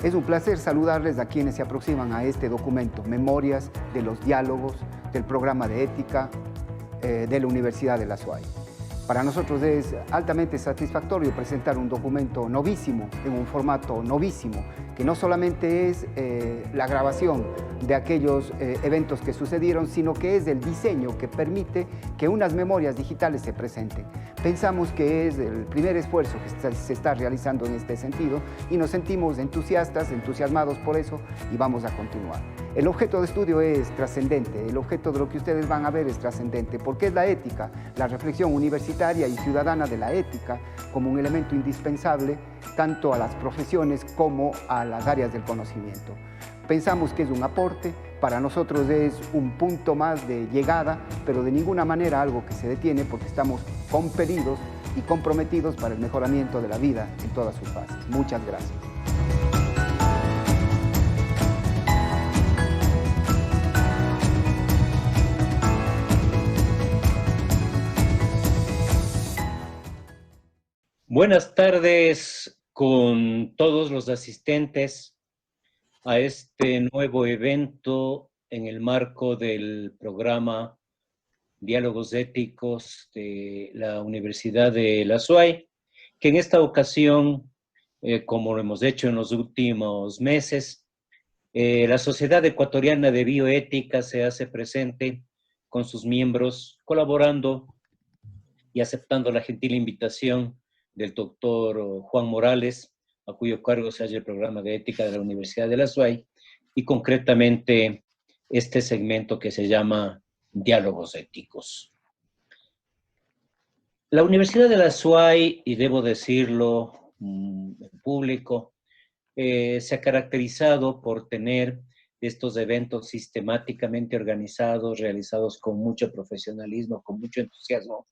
Es un placer saludarles a quienes se aproximan a este documento, Memorias de los Diálogos del Programa de Ética de la Universidad de la SUAY. Para nosotros es altamente satisfactorio presentar un documento novísimo, en un formato novísimo, que no solamente es la grabación de aquellos eventos que sucedieron, sino que es el diseño que permite que unas memorias digitales se presenten. Pensamos que es el primer esfuerzo que se está realizando en este sentido y nos sentimos entusiasmados por eso y vamos a continuar. El objeto de estudio es trascendente, el objeto de lo que ustedes van a ver es trascendente, porque es la ética, la reflexión universitaria y ciudadana de la ética como un elemento indispensable tanto a las profesiones como a las áreas del conocimiento. Pensamos que es un aporte, para nosotros es un punto más de llegada, pero de ninguna manera algo que se detiene porque estamos compelidos y comprometidos para el mejoramiento de la vida en todas sus fases. Muchas gracias. Buenas tardes con todos los asistentes a este nuevo evento en el marco del programa Diálogos Éticos de la Universidad de la SUAY, que en esta ocasión, como lo hemos hecho en los últimos meses, la Sociedad Ecuatoriana de Bioética se hace presente con sus miembros, colaborando y aceptando la gentil invitación del doctor Juan Morales, a cuyo cargo se halla el programa de ética de la Universidad de la SUAY, y concretamente este segmento que se llama Diálogos Éticos. La Universidad de la SUAY, y debo decirlo en público, se ha caracterizado por tener estos eventos sistemáticamente organizados, realizados con mucho profesionalismo, con mucho entusiasmo.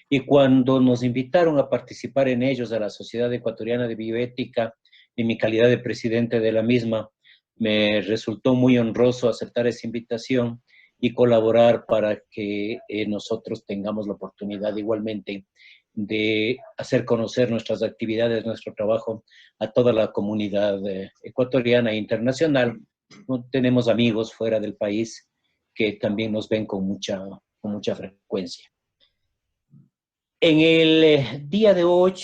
Y cuando nos invitaron a participar en ellos a la Sociedad Ecuatoriana de Bioética, en mi calidad de presidente de la misma, me resultó muy honroso aceptar esa invitación y colaborar para que nosotros tengamos la oportunidad igualmente de hacer conocer nuestras actividades, nuestro trabajo a toda la comunidad ecuatoriana e internacional. Tenemos amigos fuera del país que también nos ven con mucha frecuencia. En el día de hoy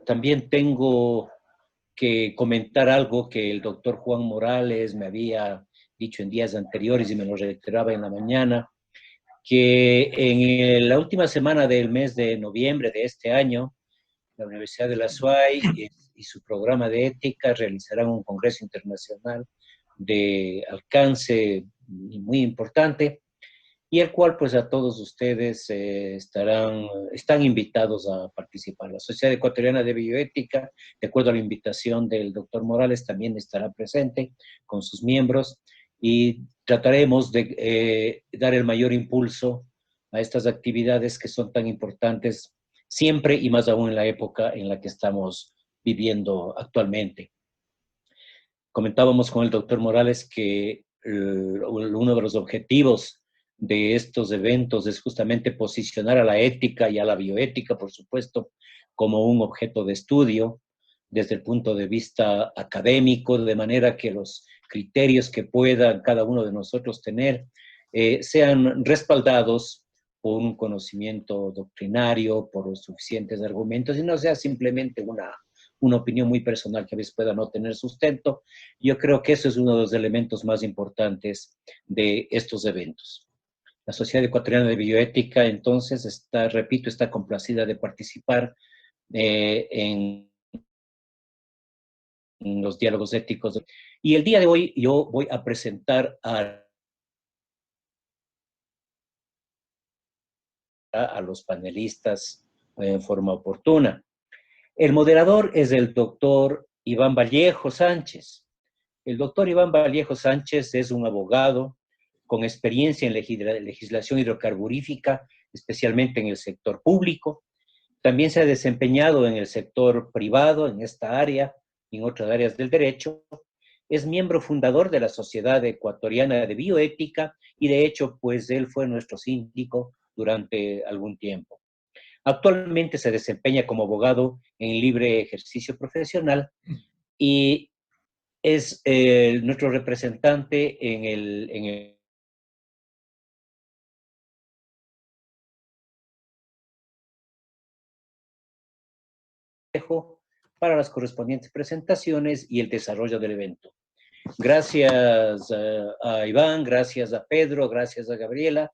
también tengo que comentar algo que el doctor Juan Morales me había dicho en días anteriores y me lo reiteraba en la mañana, que en la última semana del mes de noviembre de este año, la Universidad de la SUAY y su programa de ética realizarán un congreso internacional de alcance muy importante, y el cual pues a todos ustedes están invitados a participar. La Sociedad Ecuatoriana de Bioética, de acuerdo a la invitación del doctor Morales, también estará presente con sus miembros y trataremos de dar el mayor impulso a estas actividades que son tan importantes siempre y más aún en la época en la que estamos viviendo actualmente. Comentábamos con el doctor Morales que uno de los objetivos de estos eventos es justamente posicionar a la ética y a la bioética, por supuesto, como un objeto de estudio desde el punto de vista académico, de manera que los criterios que pueda cada uno de nosotros tener sean respaldados por un conocimiento doctrinario, por los suficientes argumentos, y no sea simplemente una opinión muy personal que a veces pueda no tener sustento. Yo creo que eso es uno de los elementos más importantes de estos eventos. La Sociedad Ecuatoriana de Bioética, entonces, está complacida de participar en los diálogos éticos. Y el día de hoy yo voy a presentar a los panelistas en forma oportuna. El moderador es el doctor Iván Vallejo Sánchez. El doctor Iván Vallejo Sánchez es un abogado con experiencia en legislación hidrocarburífica, especialmente en el sector público. También se ha desempeñado en el sector privado, en esta área y en otras áreas del derecho. Es miembro fundador de la Sociedad Ecuatoriana de Bioética y, de hecho, pues él fue nuestro síndico durante algún tiempo. Actualmente se desempeña como abogado en libre ejercicio profesional y es nuestro representante en el para las correspondientes presentaciones y el desarrollo del evento. Gracias a Iván, gracias a Pedro, gracias a Gabriela,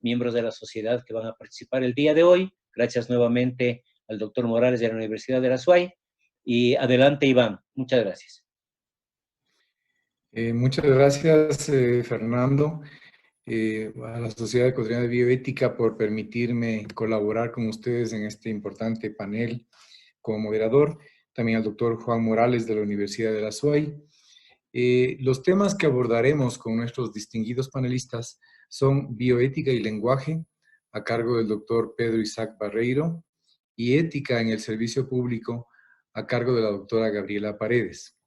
miembros de la sociedad que van a participar el día de hoy. Gracias nuevamente al doctor Morales de la Universidad de la SUAY. Y adelante, Iván. Muchas gracias. Muchas gracias, Fernando, a la Sociedad Ecuatoriana de Bioética por permitirme colaborar con ustedes en este importante panel como moderador. También al doctor Juan Morales de la Universidad de la SUAY. Los temas que abordaremos con nuestros distinguidos panelistas son bioética y lenguaje, a cargo del doctor Pedro Isaac Barreiro, y ética en el servicio público, a cargo de la doctora Gabriela Paredes.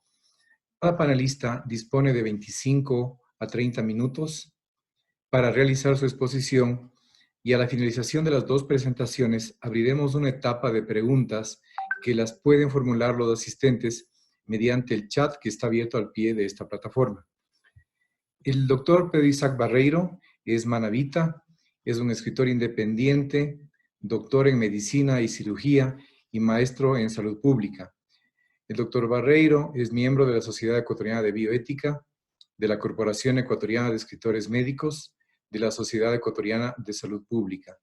Cada panelista dispone de 25 a 30 minutos para realizar su exposición y a la finalización de las dos presentaciones abriremos una etapa de preguntas que las pueden formular los asistentes mediante el chat que está abierto al pie de esta plataforma. El doctor Pedro Isaac Barreiro es manabita, es un escritor independiente, doctor en medicina y cirugía y maestro en salud pública. El doctor Barreiro es miembro de la Sociedad Ecuatoriana de Bioética, de la Corporación Ecuatoriana de Escritores Médicos, de la Sociedad Ecuatoriana de Salud Pública.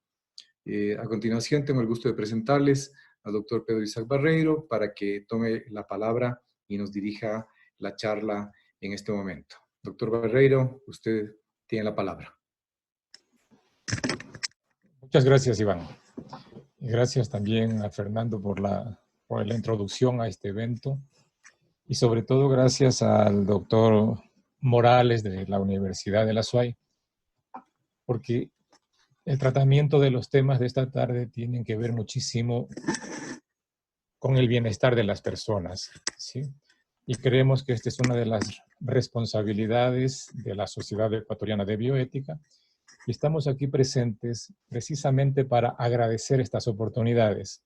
A continuación, tengo el gusto de presentarles al doctor Pedro Isaac Barreiro para que tome la palabra y nos dirija la charla en este momento. Doctor Barreiro, usted tiene la palabra. Muchas gracias, Iván. Y gracias también a Fernando por la introducción a este evento. Y sobre todo gracias al doctor Morales de la Universidad de la SUAY, porque el tratamiento de los temas de esta tarde tienen que ver muchísimo con el bienestar de las personas, ¿sí? Y creemos que esta es una de las responsabilidades de la Sociedad Ecuatoriana de Bioética. Y estamos aquí presentes precisamente para agradecer estas oportunidades.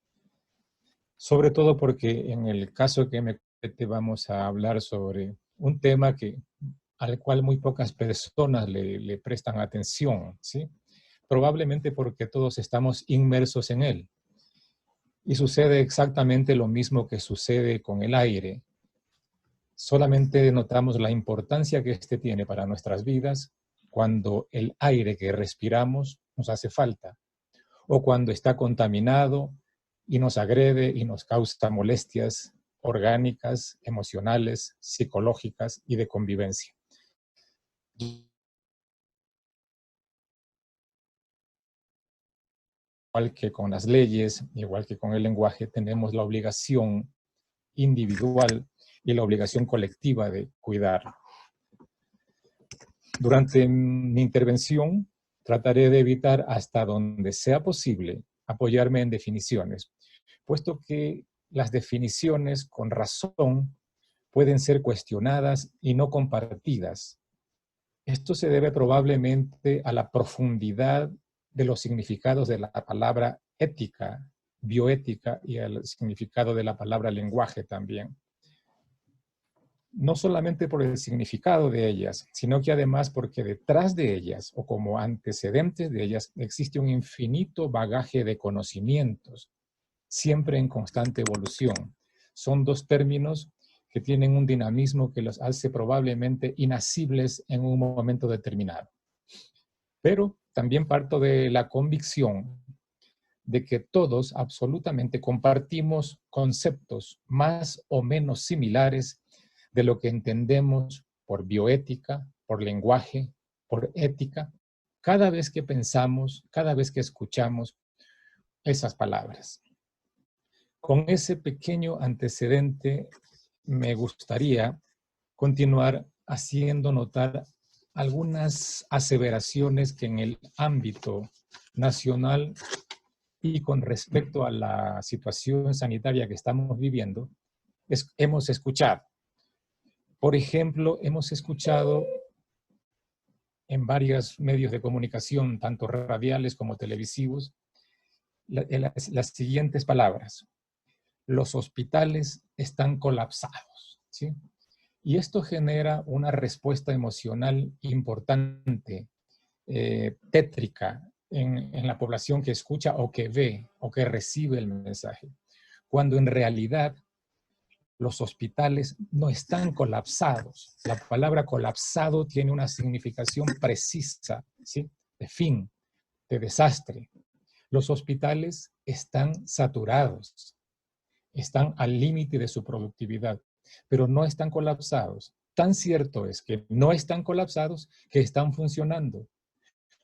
Sobre todo porque en el caso que me compete vamos a hablar sobre un tema al cual muy pocas personas le prestan atención, ¿sí? Probablemente porque todos estamos inmersos en él. Y sucede exactamente lo mismo que sucede con el aire. Solamente notamos la importancia que este tiene para nuestras vidas cuando el aire que respiramos nos hace falta, o cuando está contaminado y nos agrede y nos causa molestias orgánicas, emocionales, psicológicas y de convivencia. Igual que con las leyes, igual que con el lenguaje, tenemos la obligación individual y la obligación colectiva de cuidarlo. Durante mi intervención trataré de evitar hasta donde sea posible apoyarme en definiciones, puesto que las definiciones con razón pueden ser cuestionadas y no compartidas. Esto se debe probablemente a la profundidad de los significados de la palabra ética, bioética y al significado de la palabra lenguaje también. No solamente por el significado de ellas, sino que además porque detrás de ellas, o como antecedentes de ellas, existe un infinito bagaje de conocimientos, siempre en constante evolución. Son dos términos que tienen un dinamismo que los hace probablemente inasibles en un momento determinado. Pero también parto de la convicción de que todos absolutamente compartimos conceptos más o menos similares de lo que entendemos por bioética, por lenguaje, por ética, cada vez que pensamos, cada vez que escuchamos esas palabras. Con ese pequeño antecedente me gustaría continuar haciendo notar algunas aseveraciones que en el ámbito nacional y con respecto a la situación sanitaria que estamos viviendo, hemos escuchado. Por ejemplo, hemos escuchado en varios medios de comunicación, tanto radiales como televisivos, las siguientes palabras. Los hospitales están colapsados, ¿sí? Y esto genera una respuesta emocional importante, tétrica, en la población que escucha o que ve o que recibe el mensaje. Cuando en realidad los hospitales no están colapsados. La palabra colapsado tiene una significación precisa, ¿sí? De fin, de desastre. Los hospitales están saturados, están al límite de su productividad, pero no están colapsados. Tan cierto es que no están colapsados que están funcionando.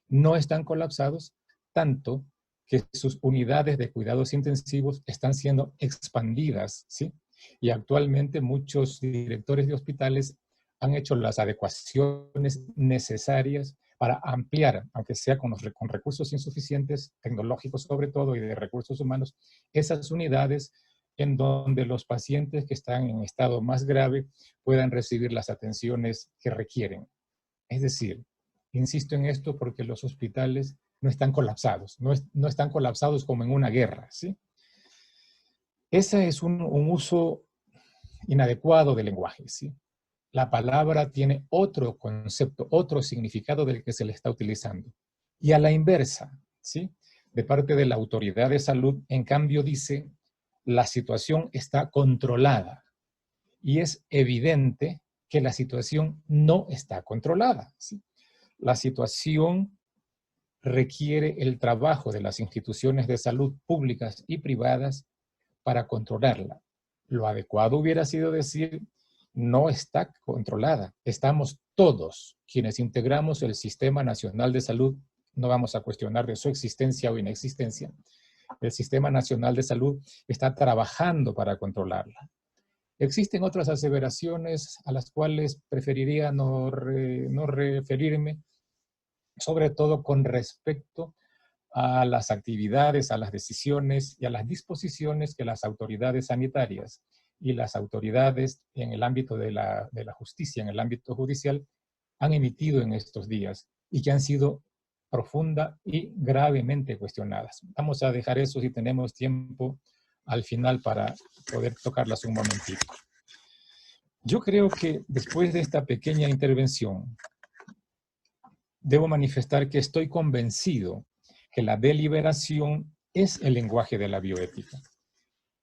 No están colapsados tanto que sus unidades de cuidados intensivos están siendo expandidas, ¿sí? Y actualmente muchos directores de hospitales han hecho las adecuaciones necesarias para ampliar, aunque sea con recursos insuficientes, tecnológicos sobre todo, y de recursos humanos, esas unidades en donde los pacientes que están en estado más grave puedan recibir las atenciones que requieren. Es decir, insisto en esto porque los hospitales no están colapsados, no están colapsados como en una guerra, ¿sí? Ese es un uso inadecuado del lenguaje, ¿sí? La palabra tiene otro concepto, otro significado del que se le está utilizando. Y a la inversa, ¿sí? De parte de la autoridad de salud, en cambio dice, la situación está controlada. Y es evidente que la situación no está controlada, ¿sí? La situación requiere el trabajo de las instituciones de salud públicas y privadas para controlarla. Lo adecuado hubiera sido decir, no está controlada. Estamos todos quienes integramos el Sistema Nacional de Salud, no vamos a cuestionar de su existencia o inexistencia. El Sistema Nacional de Salud está trabajando para controlarla. Existen otras aseveraciones a las cuales preferiría no referirme, sobre todo con respecto a las actividades, a las decisiones y a las disposiciones que las autoridades sanitarias y las autoridades en el ámbito de la justicia, en el ámbito judicial, han emitido en estos días y que han sido profunda y gravemente cuestionadas. Vamos a dejar eso si tenemos tiempo al final para poder tocarlas un momentito. Yo creo que después de esta pequeña intervención, debo manifestar que estoy convencido que la deliberación es el lenguaje de la bioética.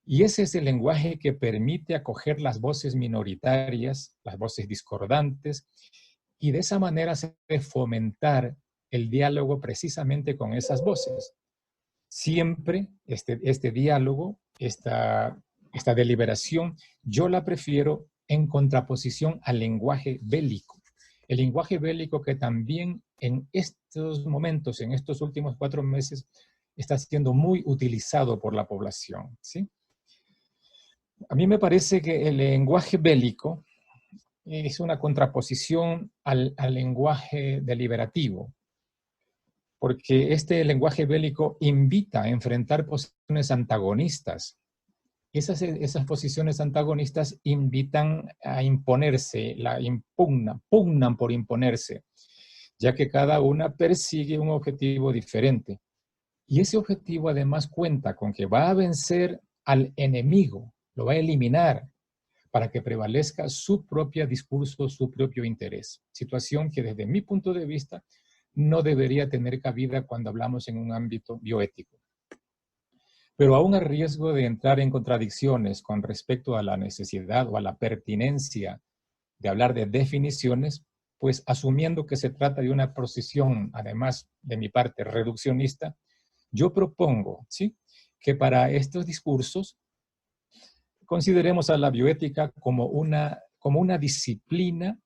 Y ese es el lenguaje que permite acoger las voces minoritarias, las voces discordantes, y de esa manera se debe fomentar el diálogo precisamente con esas voces. Siempre este diálogo, esta deliberación, yo la prefiero en contraposición al lenguaje bélico. El lenguaje bélico que también en estos momentos, en estos últimos 4 meses, está siendo muy utilizado por la población, ¿sí? A mí me parece que el lenguaje bélico es una contraposición al lenguaje deliberativo, porque este lenguaje bélico invita a enfrentar posiciones antagonistas. Esas posiciones antagonistas invitan a imponerse, pugnan por imponerse, ya que cada una persigue un objetivo diferente. Y ese objetivo además cuenta con que va a vencer al enemigo, lo va a eliminar para que prevalezca su propio discurso, su propio interés. Situación que desde mi punto de vista no debería tener cabida cuando hablamos en un ámbito bioético. Pero aún a riesgo de entrar en contradicciones con respecto a la necesidad o a la pertinencia de hablar de definiciones, pues asumiendo que se trata de una posición, además de mi parte reduccionista, yo propongo, ¿sí?, que para estos discursos consideremos a la bioética como una disciplina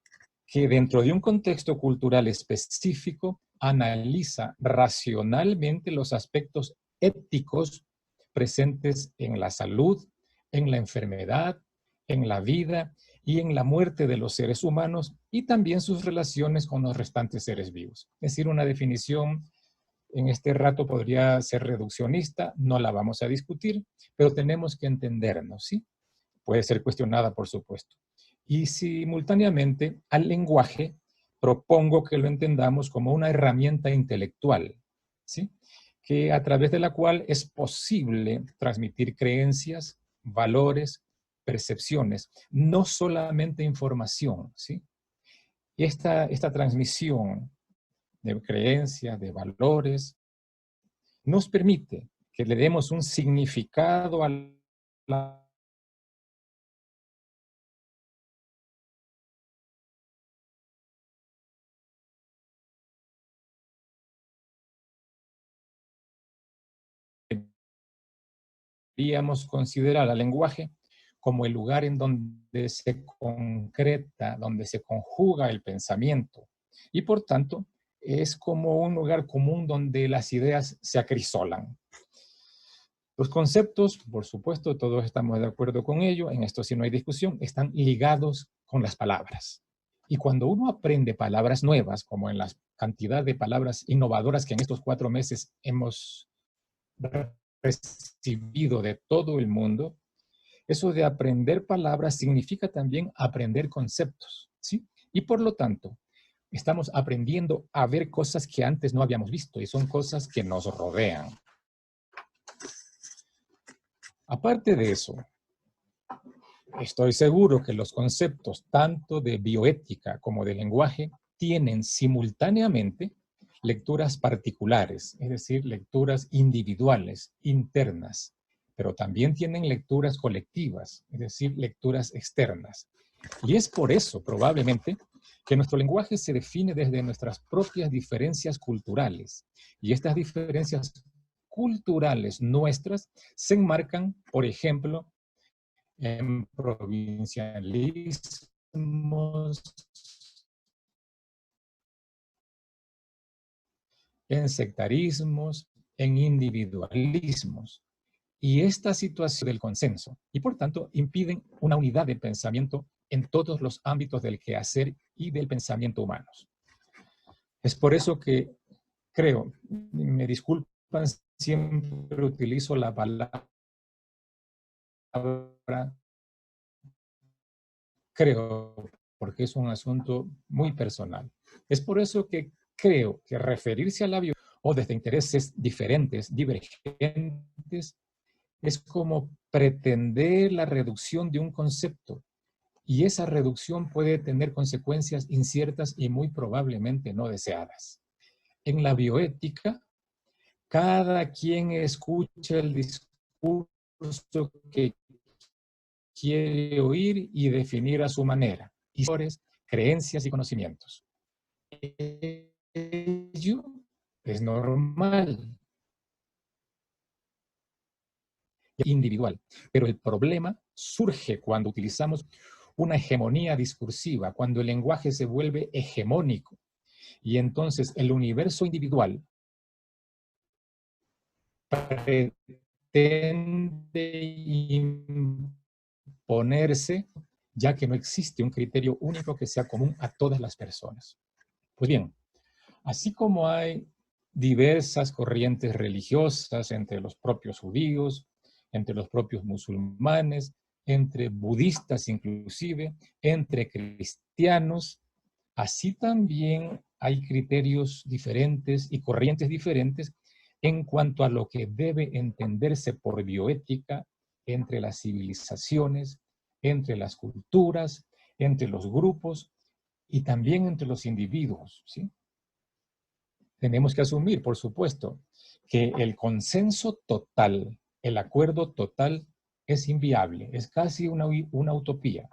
que dentro de un contexto cultural específico analiza racionalmente los aspectos éticos presentes en la salud, en la enfermedad, en la vida y en la muerte de los seres humanos y también sus relaciones con los restantes seres vivos. Es decir, una definición en este rato podría ser reduccionista, no la vamos a discutir, pero tenemos que entendernos, ¿sí? Puede ser cuestionada, por supuesto. Y simultáneamente al lenguaje propongo que lo entendamos como una herramienta intelectual, ¿sí?, que a través de la cual es posible transmitir creencias, valores, percepciones, no solamente información, ¿sí? Y esta transmisión de creencias, de valores, nos permite que le demos un significado a la podríamos considerar al lenguaje como el lugar en donde se concreta, donde se conjuga el pensamiento. Y por tanto, es como un lugar común donde las ideas se acrisolan. Los conceptos, por supuesto, todos estamos de acuerdo con ello, en esto sí no hay discusión, están ligados con las palabras. Y cuando uno aprende palabras nuevas, como en la cantidad de palabras innovadoras que en estos 4 meses hemos recibido de todo el mundo, eso de aprender palabras significa también aprender conceptos, ¿sí? Y por lo tanto, estamos aprendiendo a ver cosas que antes no habíamos visto y son cosas que nos rodean. Aparte de eso, estoy seguro que los conceptos tanto de bioética como de lenguaje tienen simultáneamente lecturas particulares, es decir, lecturas individuales, internas, pero también tienen lecturas colectivas, es decir, lecturas externas. Y es por eso, probablemente, que nuestro lenguaje se define desde nuestras propias diferencias culturales. Y estas diferencias culturales nuestras se enmarcan, por ejemplo, en provincialismos, en sectarismos, en individualismos. Y esta situación del consenso, y por tanto impiden una unidad de pensamiento en todos los ámbitos del quehacer y del pensamiento humanos. Es por eso que creo, me disculpan, siempre utilizo la palabra creo, porque es un asunto muy personal. Es por eso que creo que referirse a la bioética o desde intereses diferentes, divergentes, es como pretender la reducción de un concepto. Y esa reducción puede tener consecuencias inciertas y muy probablemente no deseadas. En la bioética, cada quien escucha el discurso que quiere oír y definir a su manera. Historias, creencias y conocimientos. Ello es normal. Individual. Pero el problema surge cuando utilizamos una hegemonía discursiva, cuando el lenguaje se vuelve hegemónico. Y entonces el universo individual pretende imponerse, ya que no existe un criterio único que sea común a todas las personas. Pues bien, así como hay diversas corrientes religiosas entre los propios judíos, entre los propios musulmanes, entre budistas inclusive, entre cristianos, así también hay criterios diferentes y corrientes diferentes en cuanto a lo que debe entenderse por bioética entre las civilizaciones, entre las culturas, entre los grupos y también entre los individuos, ¿sí? Tenemos que asumir, por supuesto, que el consenso total, el acuerdo total es inviable, es casi una utopía.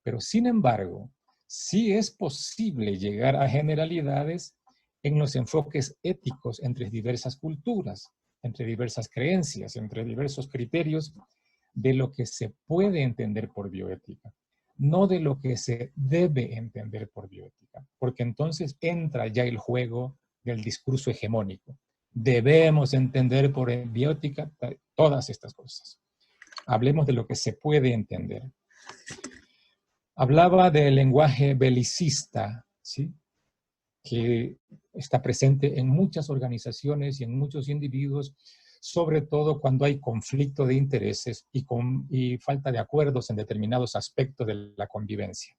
Pero sin embargo, sí es posible llegar a generalidades en los enfoques éticos entre diversas culturas, entre diversas creencias, entre diversos criterios de lo que se puede entender por bioética, no de lo que se debe entender por bioética, porque entonces entra ya el juego del discurso hegemónico. Debemos entender por bioética todas estas cosas. Hablemos de lo que se puede entender. Hablaba del lenguaje belicista, ¿sí? Que está presente en muchas organizaciones y en muchos individuos, sobre todo cuando hay conflicto de intereses y falta de acuerdos en determinados aspectos de la convivencia.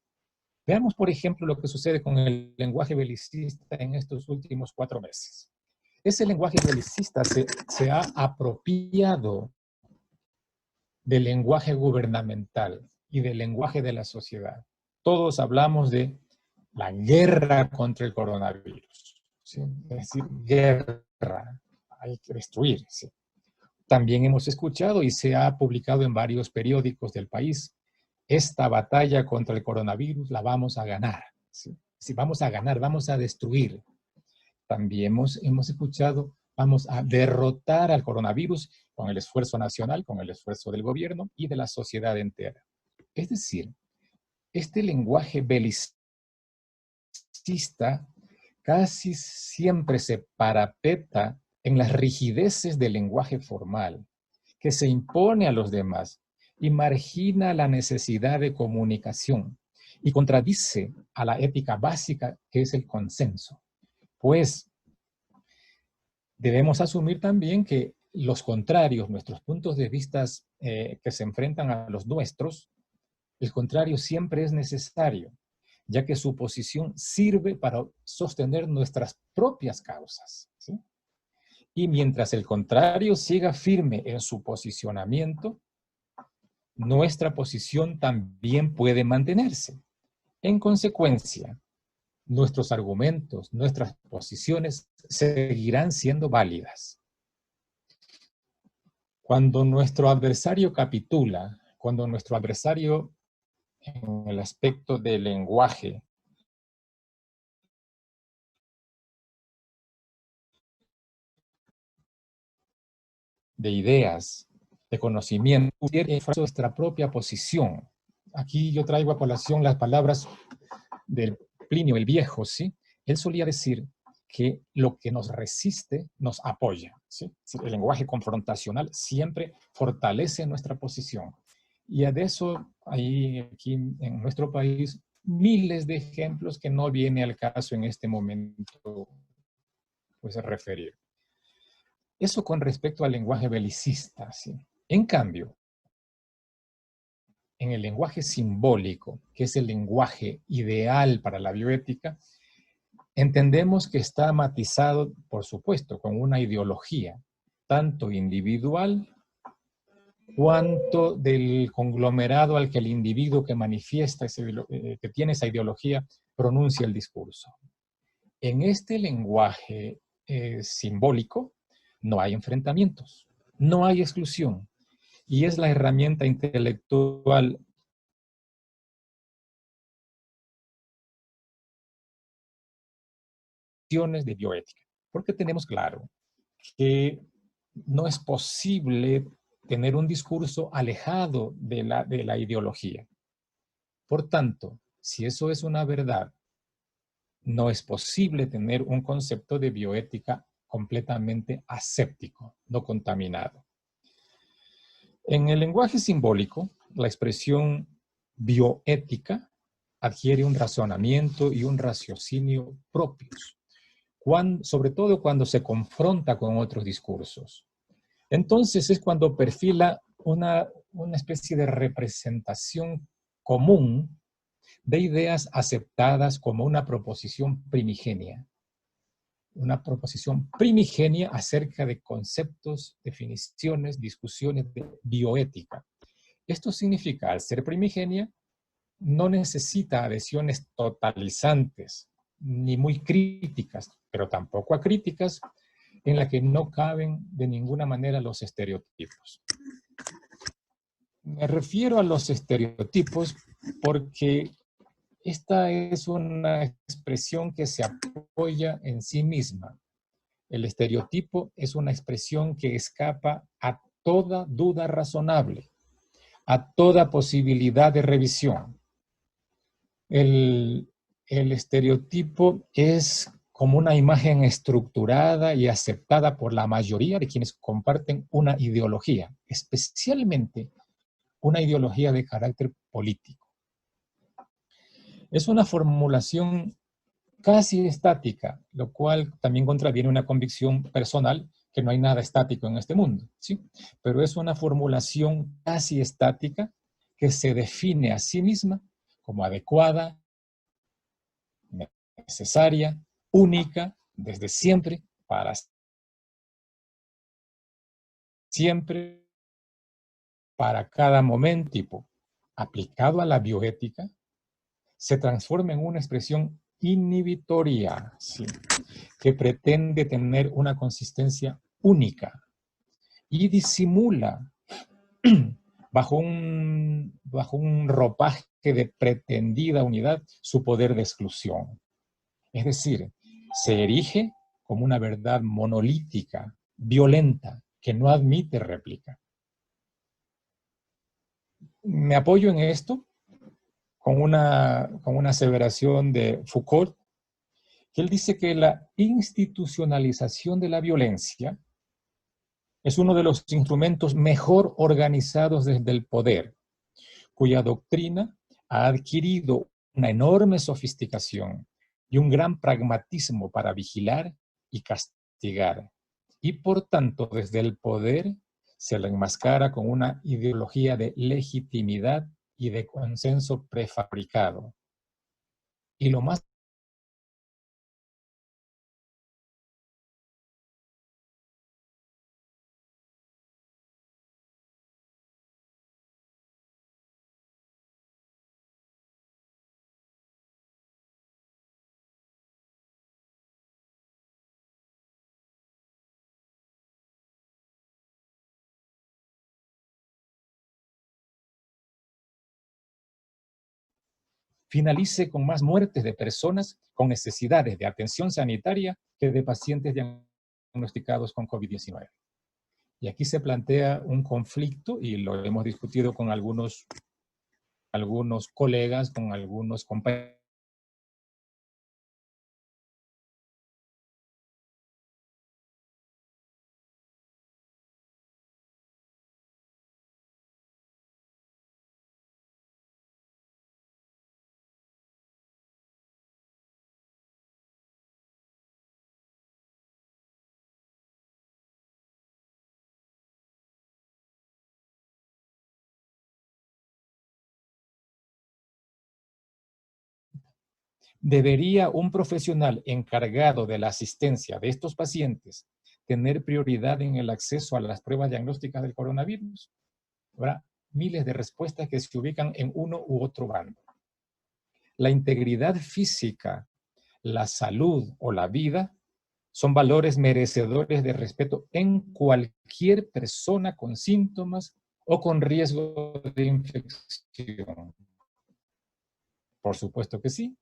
Veamos, por ejemplo, lo que sucede con el lenguaje belicista en estos últimos 4 meses. Ese lenguaje belicista se ha apropiado del lenguaje gubernamental y del lenguaje de la sociedad. Todos hablamos de la guerra contra el coronavirus, ¿sí? Es decir, guerra, hay que destruir, ¿sí? También hemos escuchado y se ha publicado en varios periódicos del país, esta batalla contra el coronavirus la vamos a ganar, ¿sí? Si vamos a ganar, vamos a destruir. También hemos escuchado, vamos a derrotar al coronavirus con el esfuerzo nacional, con el esfuerzo del gobierno y de la sociedad entera. Es decir, este lenguaje belicista casi siempre se parapeta en las rigideces del lenguaje formal, que se impone a los demás y margina la necesidad de comunicación y contradice a la ética básica que es el consenso. Pues debemos asumir también que los contrarios, nuestros puntos de vista que se enfrentan a los nuestros, el contrario siempre es necesario, ya que su posición sirve para sostener nuestras propias causas, ¿sí? Y mientras el contrario siga firme en su posicionamiento, nuestra posición también puede mantenerse. En consecuencia, nuestros argumentos, nuestras posiciones seguirán siendo válidas. Cuando nuestro adversario capitula, cuando nuestro adversario en el aspecto del lenguaje de ideas, de conocimiento, nuestra propia posición. Aquí yo traigo a colación las palabras del Plinio el Viejo, ¿sí? Él solía decir que lo que nos resiste nos apoya, ¿sí? El lenguaje confrontacional siempre fortalece nuestra posición. Y de eso hay aquí en nuestro país miles de ejemplos que no viene al caso en este momento pues referir. Eso con respecto al lenguaje belicista, ¿sí? En cambio, en el lenguaje simbólico, que es el lenguaje ideal para la bioética, entendemos que está matizado, por supuesto, con una ideología, tanto individual cuanto del conglomerado al que el individuo que manifiesta, que tiene esa ideología, pronuncia el discurso. En este lenguaje simbólico no hay enfrentamientos, no hay exclusión, y es la herramienta intelectual de bioética, porque tenemos claro que no es posible tener un discurso alejado de la ideología. Por tanto, si eso es una verdad, no es posible tener un concepto de bioética completamente aséptico, no contaminado. En el lenguaje simbólico, la expresión bioética adquiere un razonamiento y un raciocinio propios, sobre todo cuando se confronta con otros discursos. Entonces es cuando perfila una especie de representación común de ideas aceptadas como una proposición primigenia. Una proposición primigenia acerca de conceptos, definiciones, discusiones de bioética. Esto significa, al ser primigenia, no necesita adhesiones totalizantes, ni muy críticas, pero tampoco acríticas, en la que no caben de ninguna manera los estereotipos. Me refiero a los estereotipos porque esta es una expresión que se apoya en sí misma. El estereotipo es una expresión que escapa a toda duda razonable, a toda posibilidad de revisión. El estereotipo es como una imagen estructurada y aceptada por la mayoría de quienes comparten una ideología, especialmente una ideología de carácter político. Es una formulación casi estática, lo cual también contraviene una convicción personal que no hay nada estático en este mundo, ¿sí? Pero es una formulación casi estática que se define a sí misma como adecuada, necesaria, única, desde siempre, para siempre, para cada momento aplicado a la bioética, se transforma en una expresión inhibitoria, ¿sí?, que pretende tener una consistencia única y disimula bajo un ropaje de pretendida unidad su poder de exclusión. Es decir, se erige como una verdad monolítica, violenta, que no admite réplica. Me apoyo en esto con una aseveración de Foucault, que él dice que la institucionalización de la violencia es uno de los instrumentos mejor organizados desde el poder, cuya doctrina ha adquirido una enorme sofisticación y un gran pragmatismo para vigilar y castigar. Y por tanto, desde el poder se la enmascara con una ideología de legitimidad y de consenso prefabricado. Y lo más finalice con más muertes de personas con necesidades de atención sanitaria que de pacientes diagnosticados con COVID-19. Y aquí se plantea un conflicto, y lo hemos discutido con algunos colegas, con algunos compañeros. ¿Debería un profesional encargado de la asistencia de estos pacientes tener prioridad en el acceso a las pruebas diagnósticas del coronavirus? Habrá miles de respuestas que se ubican en uno u otro bando. La integridad física, la salud o la vida son valores merecedores de respeto en cualquier persona con síntomas o con riesgo de infección. Por supuesto que sí.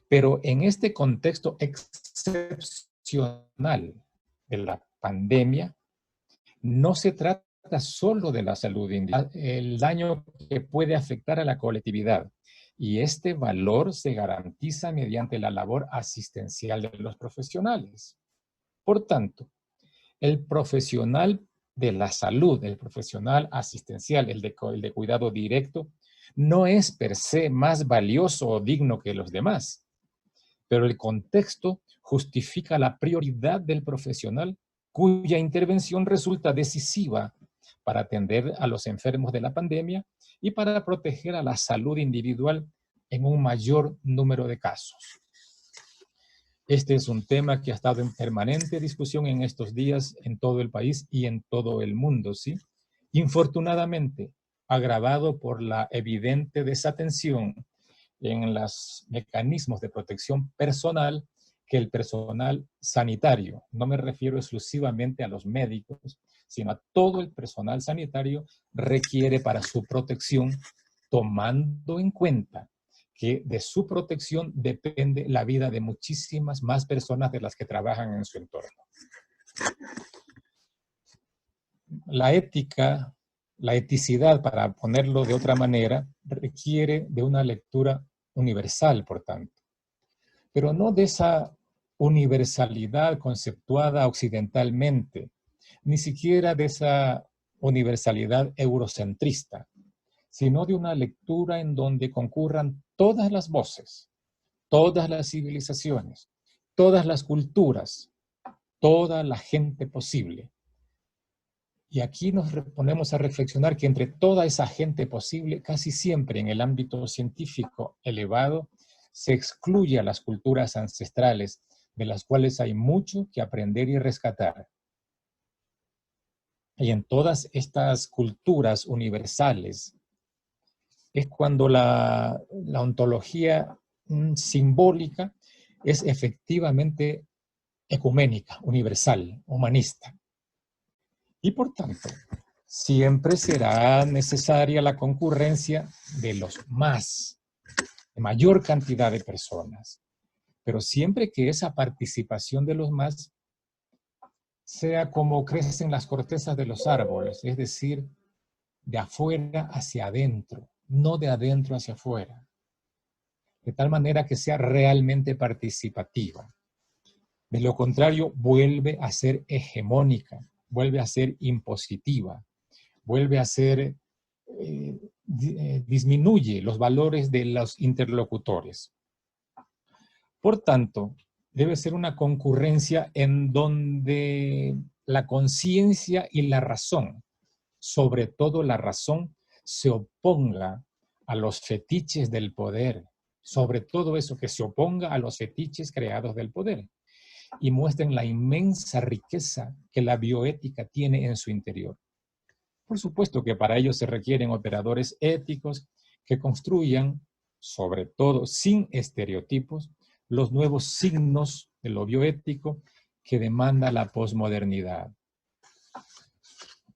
Pero en este contexto excepcional de la pandemia, no se trata solo de la salud individual, el daño que puede afectar a la colectividad. Y este valor se garantiza mediante la labor asistencial de los profesionales. Por tanto, el profesional de la salud, el profesional asistencial, el de cuidado directo, no es per se más valioso o digno que los demás. Pero el contexto justifica la prioridad del profesional cuya intervención resulta decisiva para atender a los enfermos de la pandemia y para proteger a la salud individual en un mayor número de casos. Este es un tema que ha estado en permanente discusión en estos días en todo el país y en todo el mundo, ¿sí? Infortunadamente, agravado por la evidente desatención en los mecanismos de protección personal que el personal sanitario, no me refiero exclusivamente a los médicos, sino a todo el personal sanitario, requiere para su protección, tomando en cuenta que de su protección depende la vida de muchísimas más personas de las que trabajan en su entorno. La ética, la eticidad, para ponerlo de otra manera, requiere de una lectura universal, por tanto, pero no de esa universalidad conceptuada occidentalmente, ni siquiera de esa universalidad eurocentrista, sino de una lectura en donde concurran todas las voces, todas las civilizaciones, todas las culturas, toda la gente posible. Y aquí nos ponemos a reflexionar que entre toda esa gente posible, casi siempre en el ámbito científico elevado, se excluye a las culturas ancestrales, de las cuales hay mucho que aprender y rescatar. y en todas estas culturas universales es cuando la ontología simbólica es efectivamente ecuménica, universal, humanista. Y por tanto, siempre será necesaria la concurrencia de los más, de mayor cantidad de personas, pero siempre que esa participación de los más sea como crecen las cortezas de los árboles, es decir, de afuera hacia adentro, no de adentro hacia afuera, de tal manera que sea realmente participativa. De lo contrario, vuelve a ser hegemónica, vuelve a ser impositiva, vuelve a ser, disminuye los valores de los interlocutores. Por tanto, debe ser una concurrencia en donde la conciencia y la razón, sobre todo la razón, se oponga a los fetiches del poder, sobre todo eso, que se oponga a los fetiches creados del poder, y muestren la inmensa riqueza que la bioética tiene en su interior. Por supuesto que para ello se requieren operadores éticos que construyan, sobre todo sin estereotipos, los nuevos signos de lo bioético que demanda la posmodernidad.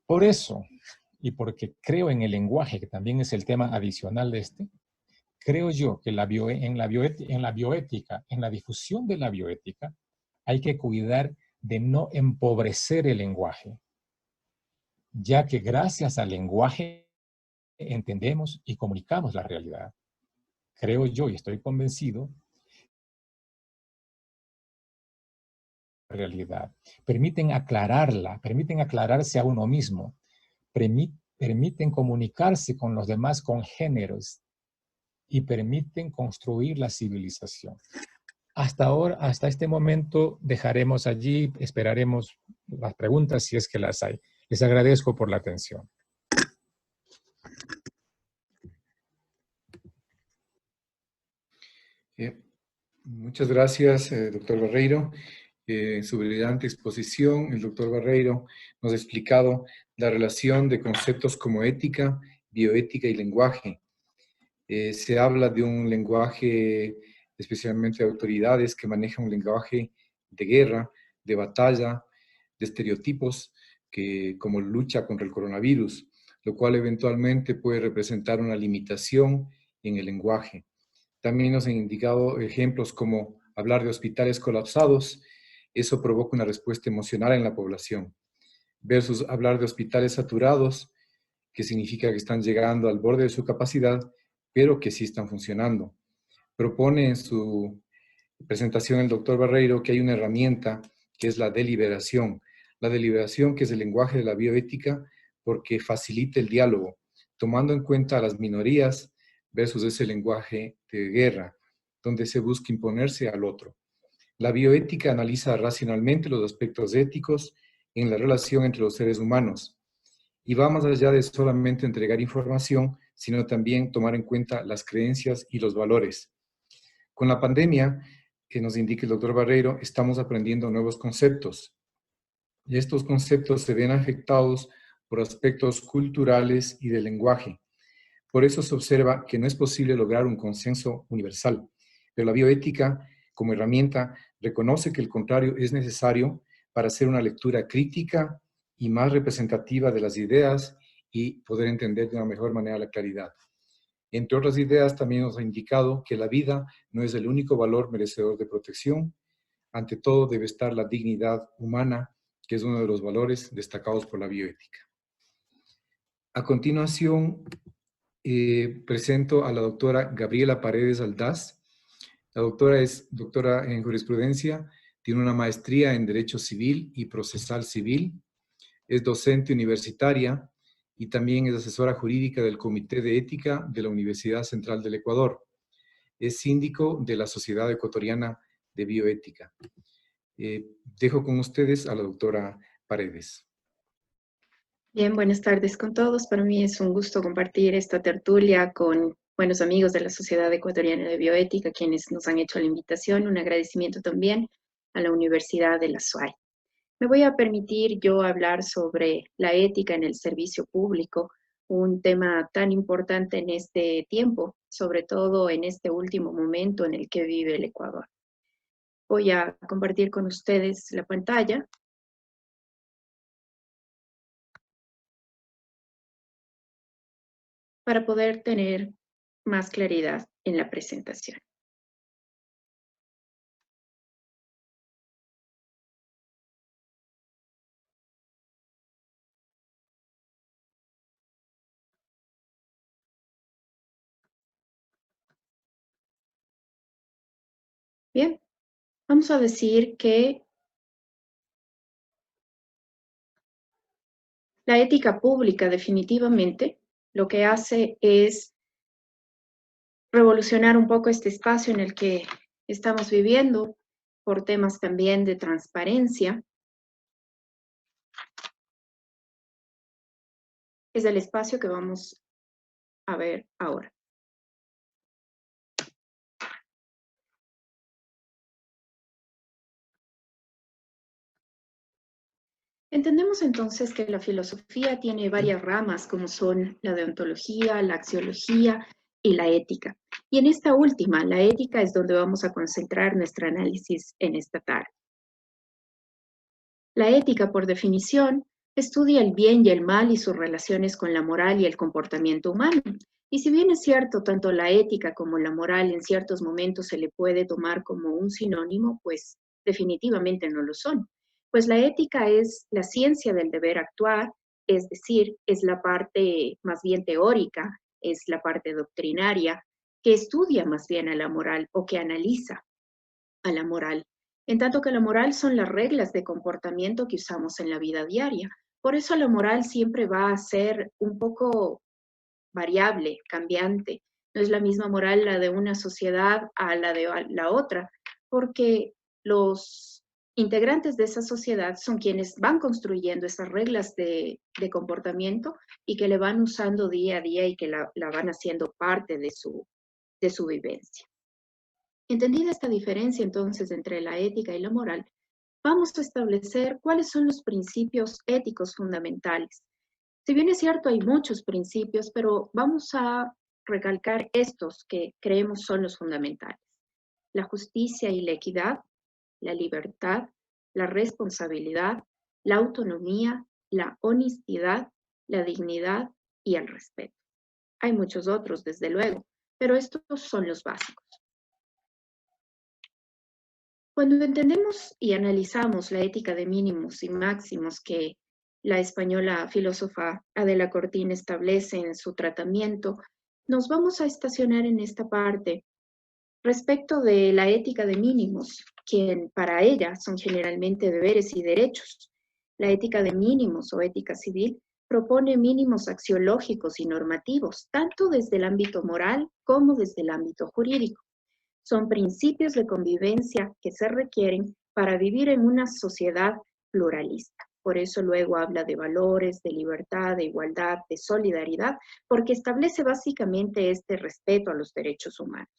Por eso, y porque creo en el lenguaje, que también es el tema adicional de este, creo yo que en la bioética, en la difusión de la bioética, hay que cuidar de no empobrecer el lenguaje, ya que gracias al lenguaje entendemos y comunicamos la realidad. Creo yo y estoy convencido, realidad. Permiten aclararla, permiten aclararse a uno mismo, permiten comunicarse con los demás congéneros y permiten construir la civilización. Hasta ahora, hasta este momento, dejaremos allí, esperaremos las preguntas si es que las hay. Les agradezco por la atención. Muchas gracias, doctor Barreiro. En su brillante exposición, el doctor Barreiro nos ha explicado la relación de conceptos como ética, bioética y lenguaje. Se habla de un lenguaje, especialmente de autoridades que manejan un lenguaje de guerra, de batalla, de estereotipos, como lucha contra el coronavirus, lo cual eventualmente puede representar una limitación en el lenguaje. También nos han indicado ejemplos como hablar de hospitales colapsados, eso provoca una respuesta emocional en la población, versus hablar de hospitales saturados, que significa que están llegando al borde de su capacidad, pero que sí están funcionando. Propone en su presentación el doctor Barreiro que hay una herramienta que es la deliberación. La deliberación, que es el lenguaje de la bioética, porque facilita el diálogo, tomando en cuenta a las minorías versus ese lenguaje de guerra, donde se busca imponerse al otro. La bioética analiza racionalmente los aspectos éticos en la relación entre los seres humanos y va más allá de solamente entregar información, sino también tomar en cuenta las creencias y los valores. Con la pandemia, que nos indica el doctor Barreiro, estamos aprendiendo nuevos conceptos. Y estos conceptos se ven afectados por aspectos culturales y del lenguaje. Por eso se observa que no es posible lograr un consenso universal. Pero la bioética, como herramienta, reconoce que el contrario es necesario para hacer una lectura crítica y más representativa de las ideas y poder entender de una mejor manera la claridad. Entre otras ideas, también nos ha indicado que la vida no es el único valor merecedor de protección. Ante todo debe estar la dignidad humana, que es uno de los valores destacados por la bioética. A continuación, presento a la doctora Gabriela Paredes Aldaz. La doctora es doctora en jurisprudencia, tiene una maestría en Derecho Civil y Procesal Civil, es docente universitaria y también es asesora jurídica del Comité de Ética de la Universidad Central del Ecuador. Es síndico de la Sociedad Ecuatoriana de Bioética. Dejo con ustedes a la doctora Paredes. Bien, buenas tardes con todos. Para mí es un gusto compartir esta tertulia con buenos amigos de la Sociedad Ecuatoriana de Bioética, quienes nos han hecho la invitación. Un agradecimiento también a la Universidad de la SUAY. Me voy a permitir yo hablar sobre la ética en el servicio público, un tema tan importante en este tiempo, sobre todo en este último momento en el que vive el Ecuador. Voy a compartir con ustedes la pantalla para poder tener más claridad en la presentación. Bien, vamos a decir que la ética pública definitivamente lo que hace es revolucionar un poco este espacio en el que estamos viviendo por temas también de transparencia. Es el espacio que vamos a ver ahora. Entendemos entonces que la filosofía tiene varias ramas, como son la deontología, la axiología y la ética. Y en esta última, la ética, es donde vamos a concentrar nuestro análisis en esta tarde. La ética, por definición, estudia el bien y el mal y sus relaciones con la moral y el comportamiento humano. Y si bien es cierto, tanto la ética como la moral en ciertos momentos se le puede tomar como un sinónimo, pues definitivamente no lo son. Pues la ética es la ciencia del deber actuar, es decir, es la parte más bien teórica, es la parte doctrinaria, que estudia más bien a la moral o que analiza a la moral. En tanto que la moral son las reglas de comportamiento que usamos en la vida diaria. Por eso la moral siempre va a ser un poco variable, cambiante. No es la misma moral la de una sociedad a la de la otra, porque los integrantes de esa sociedad son quienes van construyendo esas reglas de comportamiento y que le van usando día a día y que la van haciendo parte de su vivencia. Entendida esta diferencia entonces entre la ética y la moral, vamos a establecer cuáles son los principios éticos fundamentales. Si bien es cierto, hay muchos principios, pero vamos a recalcar estos que creemos son los fundamentales: la justicia y la equidad, la libertad, la responsabilidad, la autonomía, la honestidad, la dignidad y el respeto. Hay muchos otros, desde luego, pero estos son los básicos. Cuando entendemos y analizamos la ética de mínimos y máximos que la española filósofa Adela Cortín establece en su tratamiento, nos vamos a estacionar en esta parte respecto de la ética de mínimos, que para ella son generalmente deberes y derechos. La ética de mínimos o ética civil propone mínimos axiológicos y normativos, tanto desde el ámbito moral como desde el ámbito jurídico. Son principios de convivencia que se requieren para vivir en una sociedad pluralista. Por eso luego habla de valores, de libertad, de igualdad, de solidaridad, porque establece básicamente este respeto a los derechos humanos.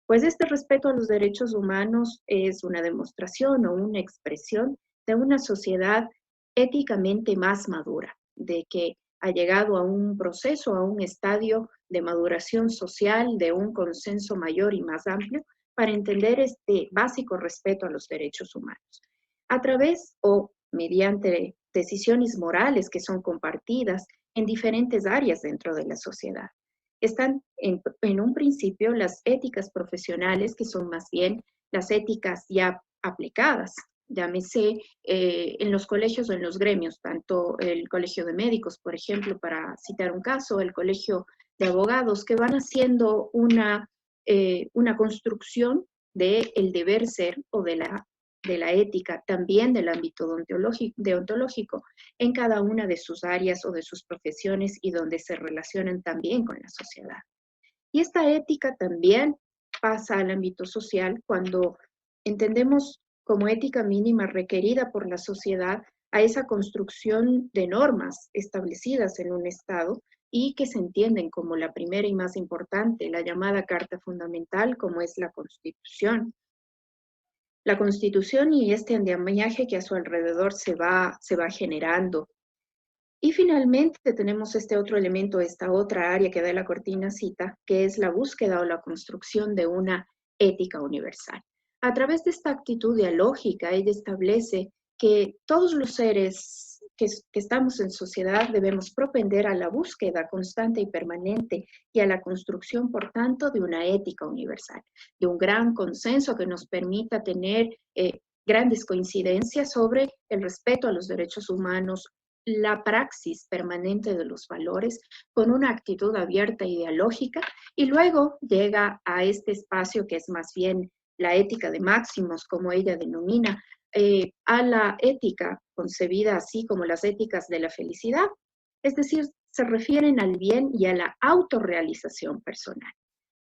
Pues este respeto a los derechos humanos es una demostración o una expresión de una sociedad éticamente más madura, de que ha llegado a un proceso, a un estadio de maduración social, de un consenso mayor y más amplio para entender este básico respeto a los derechos humanos. A través o mediante decisiones morales que son compartidas en diferentes áreas dentro de la sociedad. Están en un principio las éticas profesionales, que son más bien las éticas ya aplicadas, llámese en los colegios o en los gremios, tanto el colegio de médicos, por ejemplo, para citar un caso, el colegio de abogados, que van haciendo una construcción del deber ser o de la ética, también del ámbito deontológico, en cada una de sus áreas o de sus profesiones y donde se relacionan también con la sociedad. Y esta ética también pasa al ámbito social cuando entendemos como ética mínima requerida por la sociedad a esa construcción de normas establecidas en un Estado y que se entienden como la primera y más importante, la llamada Carta Fundamental, como es la Constitución. la Constitución y este andamiaje que a su alrededor se va generando. Y finalmente tenemos este otro elemento, esta otra área que da la cortina cita, que es la búsqueda o la construcción de una ética universal. A través de esta actitud dialógica, ella establece que todos los seres que estamos en sociedad debemos propender a la búsqueda constante y permanente y a la construcción, por tanto, de una ética universal, de un gran consenso que nos permita tener grandes coincidencias sobre el respeto a los derechos humanos, la praxis permanente de los valores con una actitud abierta y dialógica, y luego llega a este espacio que es más bien la ética de máximos, como ella denomina, a la ética concebida así como las éticas de la felicidad, es decir, se refieren al bien y a la autorrealización personal.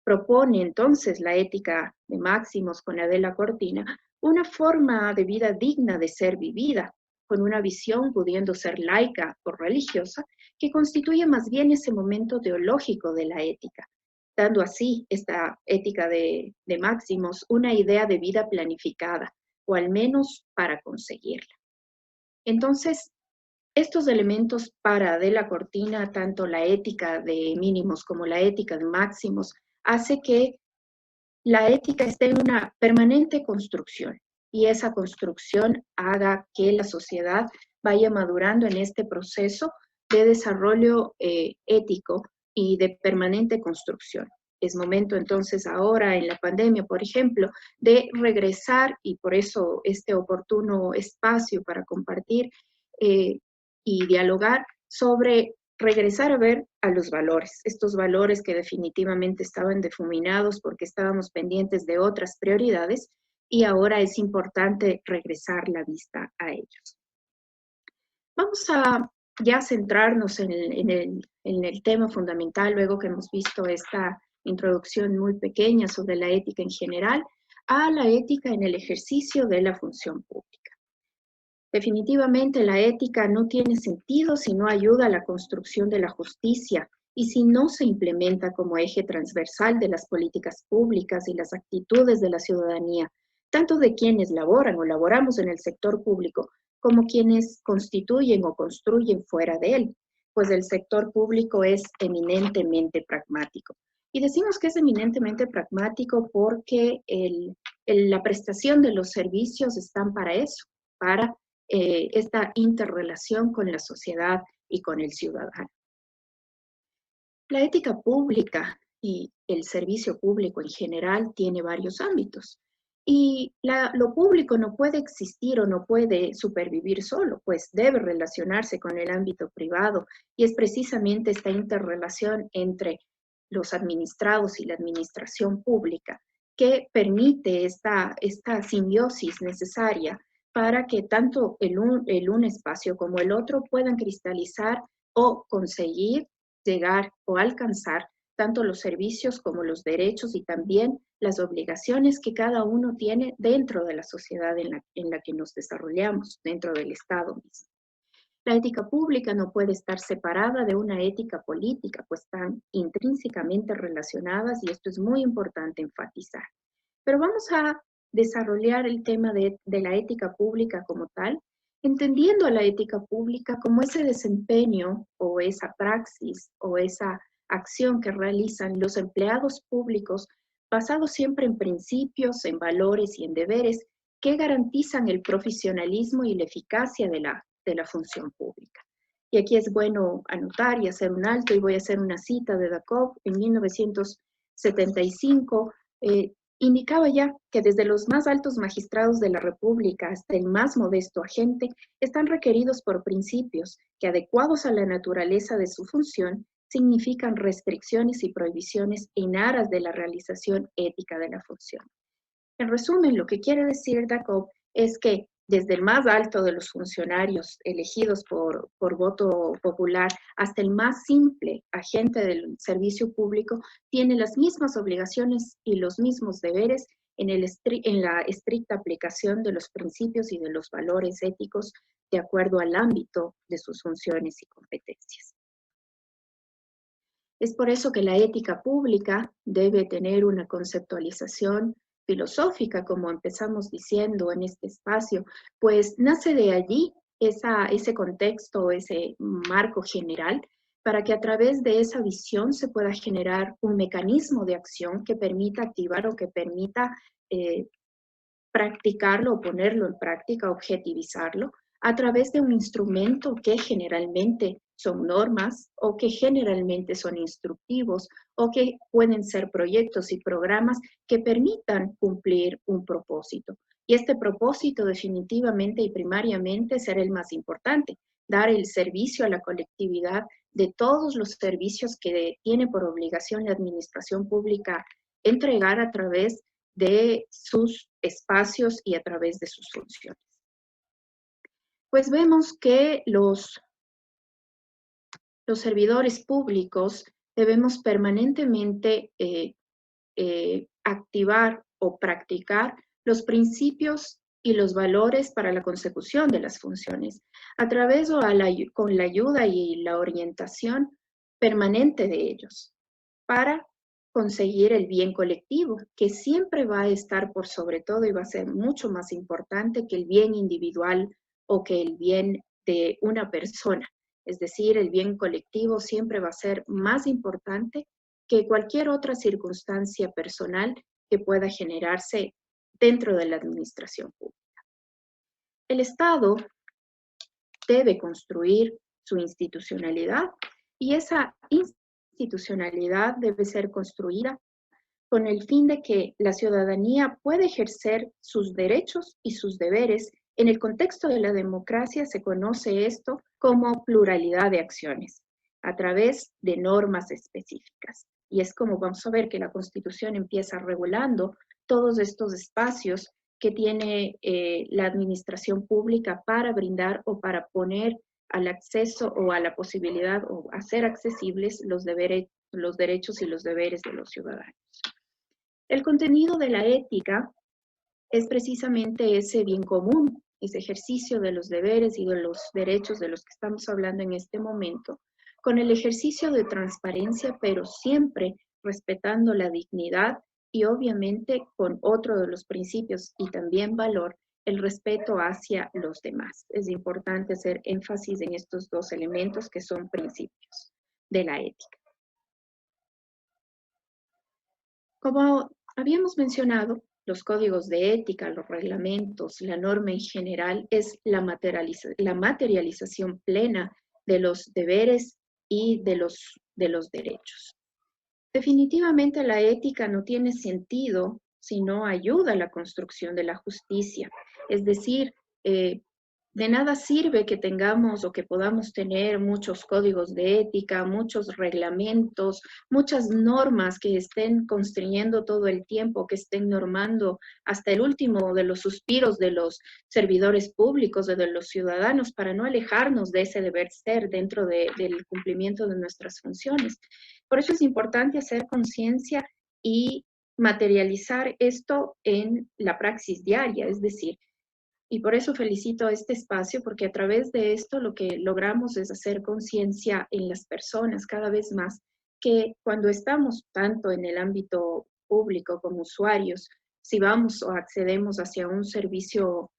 Propone entonces la ética de máximos con Adela Cortina una forma de vida digna de ser vivida, con una visión pudiendo ser laica o religiosa, que constituye más bien ese momento teológico de la ética, dando así esta ética de máximos una idea de vida planificada, o al menos para conseguirla. Entonces, estos elementos para Adela Cortina, tanto la ética de mínimos como la ética de máximos, hace que la ética esté en una permanente construcción y esa construcción haga que la sociedad vaya madurando en este proceso de desarrollo ético y de permanente construcción. Es momento entonces ahora en la pandemia, por ejemplo, de regresar, y por eso este oportuno espacio para compartir y dialogar sobre regresar a ver a los valores, estos valores que definitivamente estaban difuminados porque estábamos pendientes de otras prioridades y ahora es importante regresar la vista a ellos. Vamos a ya centrarnos en el tema fundamental, luego que hemos visto esta introducción muy pequeña sobre la ética en general, a la ética en el ejercicio de la función pública. Definitivamente la ética no tiene sentido si no ayuda a la construcción de la justicia y si no se implementa como eje transversal de las políticas públicas y las actitudes de la ciudadanía, tanto de quienes laboran o laboramos en el sector público como quienes constituyen o construyen fuera de él, pues el sector público es eminentemente pragmático. Y decimos que es eminentemente pragmático porque la prestación de los servicios están para eso, para esta interrelación con la sociedad y con el ciudadano. La ética pública y el servicio público en general tiene varios ámbitos. Y lo público no puede existir o no puede supervivir solo, pues debe relacionarse con el ámbito privado. Y es precisamente esta interrelación entre los administrados y la administración pública que permite esta simbiosis necesaria para que tanto el un espacio como el otro puedan cristalizar o conseguir llegar o alcanzar tanto los servicios como los derechos y también las obligaciones que cada uno tiene dentro de la sociedad en la que nos desarrollamos, dentro del Estado mismo. La ética pública no puede estar separada de una ética política, pues están intrínsecamente relacionadas y esto es muy importante enfatizar. Pero vamos a desarrollar el tema de la ética pública como tal, entendiendo a la ética pública como ese desempeño o esa praxis o esa acción que realizan los empleados públicos basados siempre en principios, en valores y en deberes que garantizan el profesionalismo y la eficacia de la función pública. Y aquí es bueno anotar y hacer un alto, y voy a hacer una cita de Dakov en 1975, indicaba ya que desde los más altos magistrados de la República hasta el más modesto agente están requeridos por principios que, adecuados a la naturaleza de su función, significan restricciones y prohibiciones en aras de la realización ética de la función. En resumen, lo que quiere decir Dakov es que desde el más alto de los funcionarios elegidos por voto popular hasta el más simple agente del servicio público, tiene las mismas obligaciones y los mismos deberes en la estricta aplicación de los principios y de los valores éticos de acuerdo al ámbito de sus funciones y competencias. Es por eso que la ética pública debe tener una conceptualización filosófica, como empezamos diciendo en este espacio, pues nace de allí ese contexto, ese marco general, para que a través de esa visión se pueda generar un mecanismo de acción que permita activar o que permita practicarlo o ponerlo en práctica, objetivizarlo, a través de un instrumento que generalmente son normas o que generalmente son instructivos o que pueden ser proyectos y programas que permitan cumplir un propósito. Y este propósito definitivamente y primariamente será el más importante, dar el servicio a la colectividad de todos los servicios que tiene por obligación la administración pública entregar a través de sus espacios y a través de sus funciones. Pues vemos que los servidores públicos debemos permanentemente activar o practicar los principios y los valores para la consecución de las funciones, a través o con la ayuda y la orientación permanente de ellos, para conseguir el bien colectivo, que siempre va a estar por sobre todo y va a ser mucho más importante que el bien individual o que el bien de una persona. Es decir, el bien colectivo siempre va a ser más importante que cualquier otra circunstancia personal que pueda generarse dentro de la administración pública. El Estado debe construir su institucionalidad y esa institucionalidad debe ser construida con el fin de que la ciudadanía pueda ejercer sus derechos y sus deberes. En el contexto de la democracia se conoce esto como pluralidad de acciones, a través de normas específicas. Y es como vamos a ver que la Constitución empieza regulando todos estos espacios que tiene la administración pública para brindar o para poner al acceso o a la posibilidad o hacer accesibles los derechos y los deberes de los ciudadanos. El contenido de la ética es precisamente ese bien común, ese ejercicio de los deberes y de los derechos de los que estamos hablando en este momento, con el ejercicio de transparencia, pero siempre respetando la dignidad y obviamente con otro de los principios y también valor, el respeto hacia los demás. Es importante hacer énfasis en estos dos elementos que son principios de la ética. Como habíamos mencionado, los códigos de ética, los reglamentos, la norma en general es la materialización plena de los deberes y de los derechos. Definitivamente la ética no tiene sentido si no ayuda a la construcción de la justicia. Es decir, de nada sirve que tengamos o que podamos tener muchos códigos de ética, muchos reglamentos, muchas normas que estén construyendo todo el tiempo, que estén normando hasta el último de los suspiros de los servidores públicos o de los ciudadanos para no alejarnos de ese deber ser dentro del cumplimiento de nuestras funciones. Por eso es importante hacer conciencia y materializar esto en la praxis diaria, es decir, y por eso felicito a este espacio, porque a través de esto lo que logramos es hacer conciencia en las personas cada vez más, que cuando estamos tanto en el ámbito público como usuarios, si vamos o accedemos hacia un servicio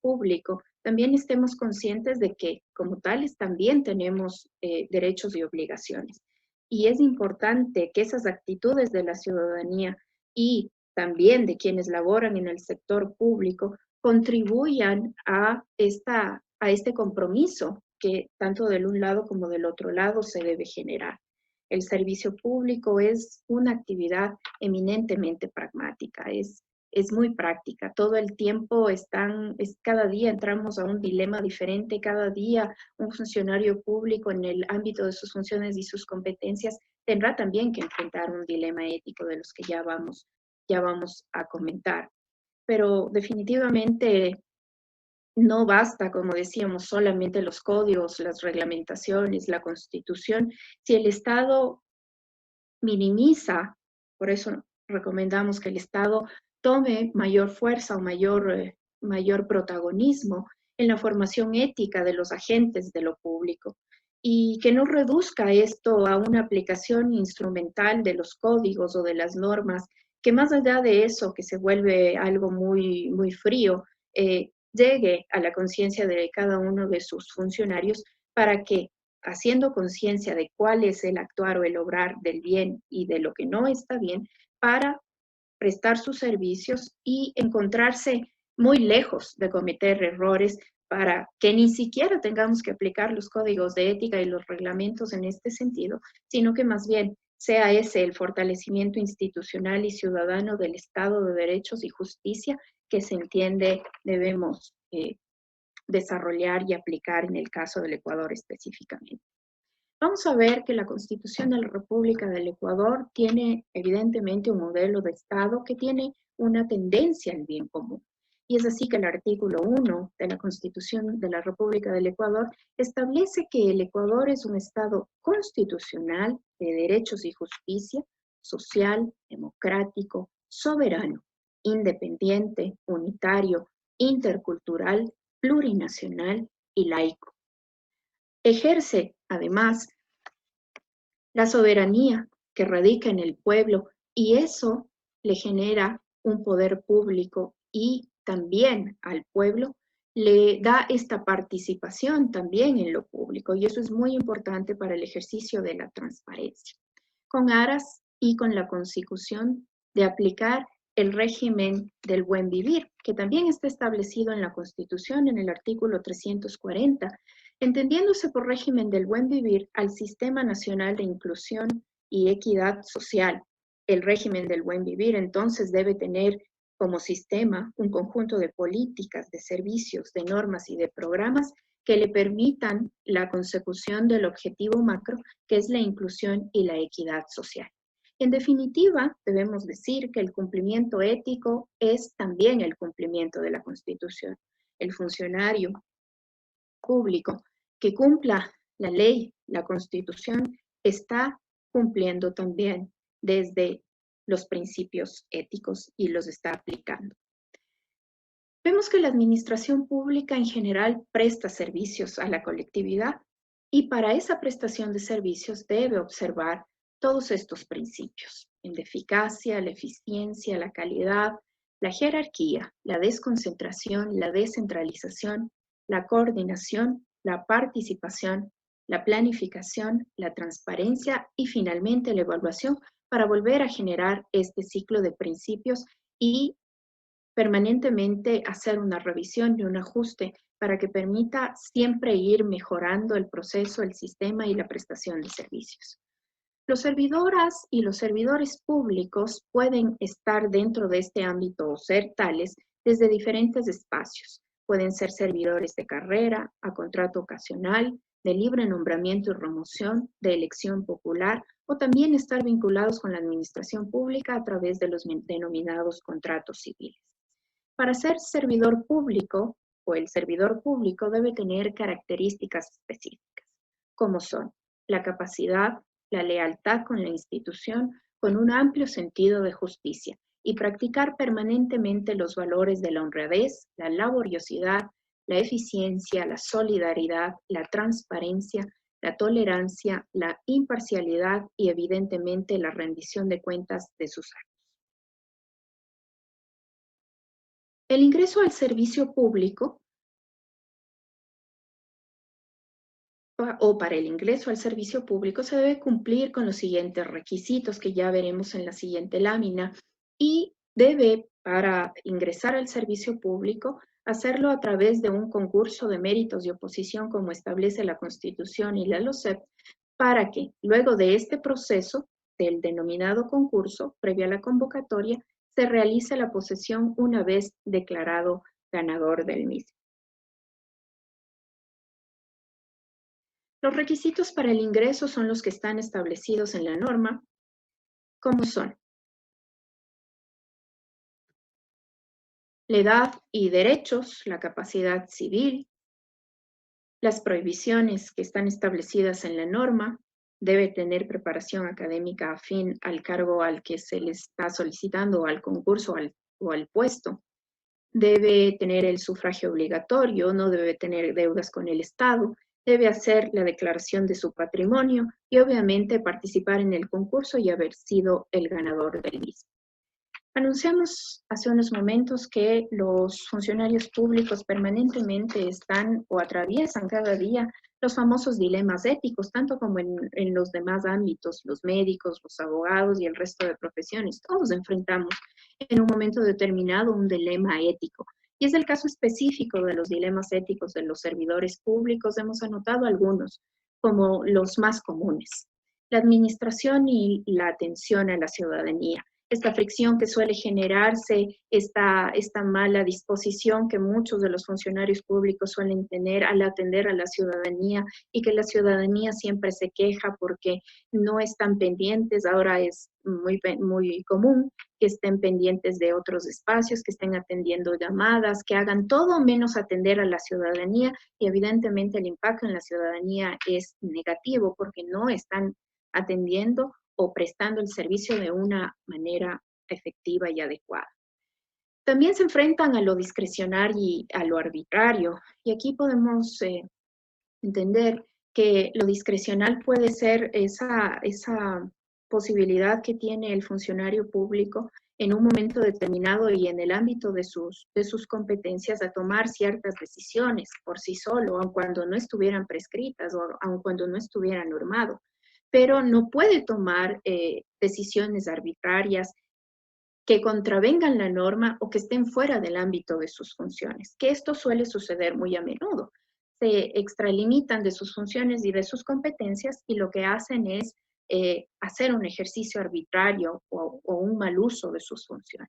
público, también estemos conscientes de que como tales también tenemos derechos y obligaciones. Y es importante que esas actitudes de la ciudadanía y también de quienes laboran en el sector público contribuyan a este compromiso que tanto del un lado como del otro lado se debe generar. El servicio público es una actividad eminentemente pragmática, es muy práctica. Todo el tiempo cada día entramos a un dilema diferente, cada día un funcionario público en el ámbito de sus funciones y sus competencias tendrá también que enfrentar un dilema ético de los que ya vamos a comentar. Pero definitivamente no basta, como decíamos, solamente los códigos, las reglamentaciones, la Constitución. Si el Estado minimiza, por eso recomendamos que el Estado tome mayor fuerza o mayor protagonismo en la formación ética de los agentes de lo público y que no reduzca esto a una aplicación instrumental de los códigos o de las normas que más allá de eso, que se vuelve algo muy, muy frío, llegue a la conciencia de cada uno de sus funcionarios para que, haciendo conciencia de cuál es el actuar o el obrar del bien y de lo que no está bien, para prestar sus servicios y encontrarse muy lejos de cometer errores para que ni siquiera tengamos que aplicar los códigos de ética y los reglamentos en este sentido, sino que más bien sea ese el fortalecimiento institucional y ciudadano del Estado de Derechos y Justicia que se entiende debemos desarrollar y aplicar en el caso del Ecuador específicamente. Vamos a ver que la Constitución de la República del Ecuador tiene evidentemente un modelo de Estado que tiene una tendencia al bien común. Y es así que el artículo 1 de la Constitución de la República del Ecuador establece que el Ecuador es un Estado constitucional de derechos y justicia, social, democrático, soberano, independiente, unitario, intercultural, plurinacional y laico. Ejerce, además, la soberanía que radica en el pueblo y eso le genera un poder público y también al pueblo le da esta participación también en lo público y eso es muy importante para el ejercicio de la transparencia. Con aras y con la consecución de aplicar el régimen del buen vivir, que también está establecido en la Constitución en el artículo 340, entendiéndose por régimen del buen vivir al Sistema Nacional de Inclusión y Equidad Social. El régimen del buen vivir entonces debe tener como sistema un conjunto de políticas, de servicios, de normas y de programas que le permitan la consecución del objetivo macro, que es la inclusión y la equidad social. En definitiva, debemos decir que el cumplimiento ético es también el cumplimiento de la Constitución. El funcionario público que cumpla la ley, la Constitución, está cumpliendo también desde los principios éticos y los está aplicando. Vemos que la administración pública en general presta servicios a la colectividad y para esa prestación de servicios debe observar todos estos principios: la eficacia, la eficiencia, la calidad, la jerarquía, la desconcentración, la descentralización, la coordinación, la participación, la planificación, la transparencia y finalmente la evaluación para volver a generar este ciclo de principios y permanentemente hacer una revisión y un ajuste para que permita siempre ir mejorando el proceso, el sistema y la prestación de servicios. Los servidoras y los servidores públicos pueden estar dentro de este ámbito o ser tales desde diferentes espacios. Pueden ser servidores de carrera, a contrato ocasional, de libre nombramiento y remoción, de elección popular, o también estar vinculados con la administración pública a través de los denominados contratos civiles. Para ser servidor público o el servidor público debe tener características específicas, como son la capacidad, la lealtad con la institución, con un amplio sentido de justicia y practicar permanentemente los valores de la honradez, la laboriosidad, la eficiencia, la solidaridad, la transparencia, la tolerancia, la imparcialidad y evidentemente la rendición de cuentas de sus actos. El ingreso al servicio público o para el ingreso al servicio público se debe cumplir con los siguientes requisitos que ya veremos en la siguiente lámina y debe, para ingresar al servicio público, hacerlo a través de un concurso de méritos y oposición como establece la Constitución y la LOCEP, para que luego de este proceso del denominado concurso, previo a la convocatoria, se realice la posesión una vez declarado ganador del mismo. Los requisitos para el ingreso son los que están establecidos en la norma, como son la edad y derechos, la capacidad civil, las prohibiciones que están establecidas en la norma, debe tener preparación académica afín al cargo al que se le está solicitando, o al concurso o al puesto. Debe tener el sufragio obligatorio, no debe tener deudas con el Estado, debe hacer la declaración de su patrimonio y obviamente participar en el concurso y haber sido el ganador del mismo. Anunciamos hace unos momentos que los funcionarios públicos permanentemente están o atraviesan cada día los famosos dilemas éticos, tanto como en los demás ámbitos, los médicos, los abogados y el resto de profesiones. Todos enfrentamos en un momento determinado un dilema ético. Y es el caso específico de los dilemas éticos de los servidores públicos. Hemos anotado algunos como los más comunes. La administración y la atención a la ciudadanía. Esta fricción que suele generarse, esta mala disposición que muchos de los funcionarios públicos suelen tener al atender a la ciudadanía y que la ciudadanía siempre se queja porque no están pendientes. Ahora es muy común que estén pendientes de otros espacios, que estén atendiendo llamadas, que hagan todo menos atender a la ciudadanía, y evidentemente el impacto en la ciudadanía es negativo porque no están atendiendo o prestando el servicio de una manera efectiva y adecuada. También se enfrentan a lo discrecional y a lo arbitrario, y aquí podemos entender que lo discrecional puede ser esa posibilidad que tiene el funcionario público en un momento determinado y en el ámbito de sus competencias a tomar ciertas decisiones por sí solo, aun cuando no estuvieran prescritas o aun cuando no estuviera normado, pero no puede tomar decisiones arbitrarias que contravengan la norma o que estén fuera del ámbito de sus funciones, que esto suele suceder muy a menudo. Se extralimitan de sus funciones y de sus competencias y lo que hacen es hacer un ejercicio arbitrario o un mal uso de sus funciones.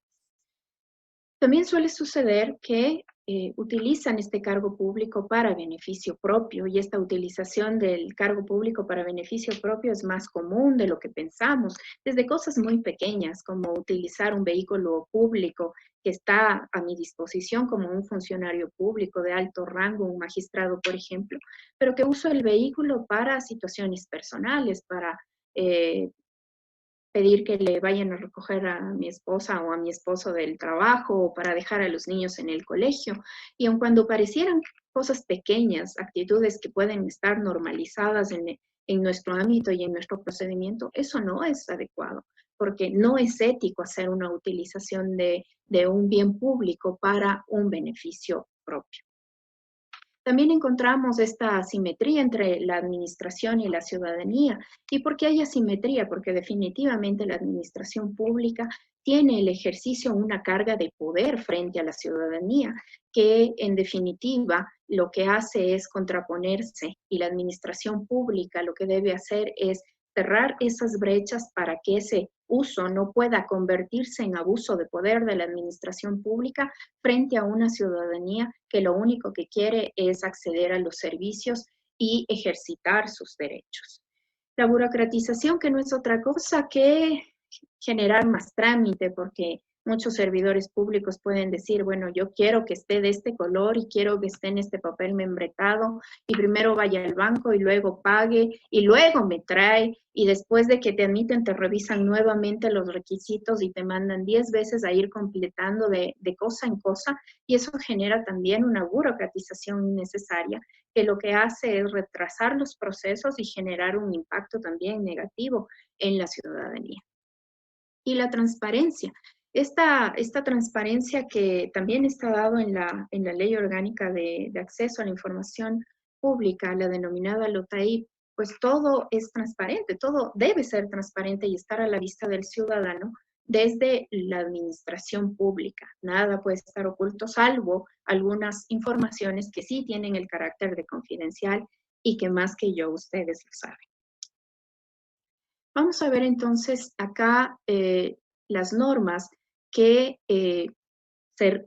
También suele suceder que utilizan este cargo público para beneficio propio, y esta utilización del cargo público para beneficio propio es más común de lo que pensamos, desde cosas muy pequeñas como utilizar un vehículo público que está a mi disposición como un funcionario público de alto rango, un magistrado, por ejemplo, pero que uso el vehículo para situaciones personales, para pedir que le vayan a recoger a mi esposa o a mi esposo del trabajo o para dejar a los niños en el colegio. Y aun cuando parecieran cosas pequeñas, actitudes que pueden estar normalizadas en nuestro ámbito y en nuestro procedimiento, eso no es adecuado, porque no es ético hacer una utilización de un bien público para un beneficio propio. También encontramos esta asimetría entre la administración y la ciudadanía. ¿Y por qué hay asimetría? Porque definitivamente la administración pública tiene el ejercicio una carga de poder frente a la ciudadanía, que en definitiva lo que hace es contraponerse, y la administración pública lo que debe hacer es cerrar esas brechas para que ese uso no pueda convertirse en abuso de poder de la administración pública frente a una ciudadanía que lo único que quiere es acceder a los servicios y ejercitar sus derechos. La burocratización, que no es otra cosa que generar más trámite, porque muchos servidores públicos pueden decir, bueno, yo quiero que esté de este color y quiero que esté en este papel membretado, y primero vaya al banco y luego pague y luego me trae, y después de que te admiten te revisan nuevamente los requisitos y te mandan 10 veces a ir completando de cosa en cosa, y eso genera también una burocratización innecesaria que lo que hace es retrasar los procesos y generar un impacto también negativo en la ciudadanía. Y la transparencia. Esta transparencia que también está dado en la Ley Orgánica de Acceso a la Información Pública, la denominada LOTAIP, pues todo es transparente, todo debe ser transparente y estar a la vista del ciudadano desde la administración pública. Nada puede estar oculto, salvo algunas informaciones que sí tienen el carácter de confidencial y que más que yo ustedes lo saben. Vamos a ver entonces acá las normas que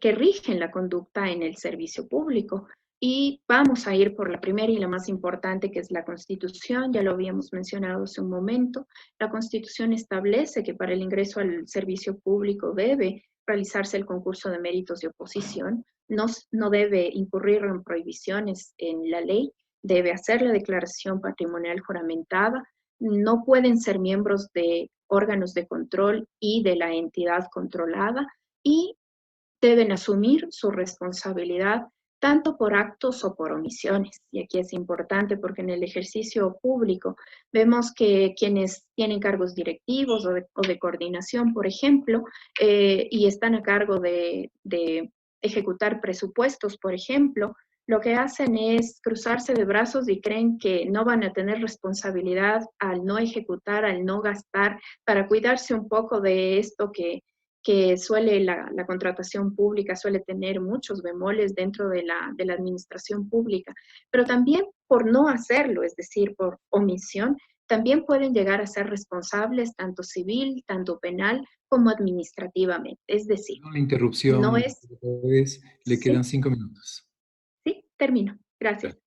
rigen la conducta en el servicio público. Y vamos a ir por la primera y la más importante, que es la Constitución. Ya lo habíamos mencionado hace un momento. La Constitución establece que para el ingreso al servicio público debe realizarse el concurso de méritos de oposición. No debe incurrir en prohibiciones en la ley. Debe hacer la declaración patrimonial juramentada. No pueden ser miembros de órganos de control y de la entidad controlada, y deben asumir su responsabilidad tanto por actos o por omisiones. Y aquí es importante porque en el ejercicio público vemos que quienes tienen cargos directivos o de coordinación, por ejemplo, y están a cargo de ejecutar presupuestos, por ejemplo, lo que hacen es cruzarse de brazos y creen que no van a tener responsabilidad al no ejecutar, al no gastar, para cuidarse un poco de esto que suele la contratación pública, suele tener muchos bemoles dentro de la administración pública, pero también por no hacerlo, es decir, por omisión, también pueden llegar a ser responsables tanto civil, tanto penal, como administrativamente. Es decir, La interrupción, no es... le quedan Sí, 5 minutos. sí, termino. Gracias.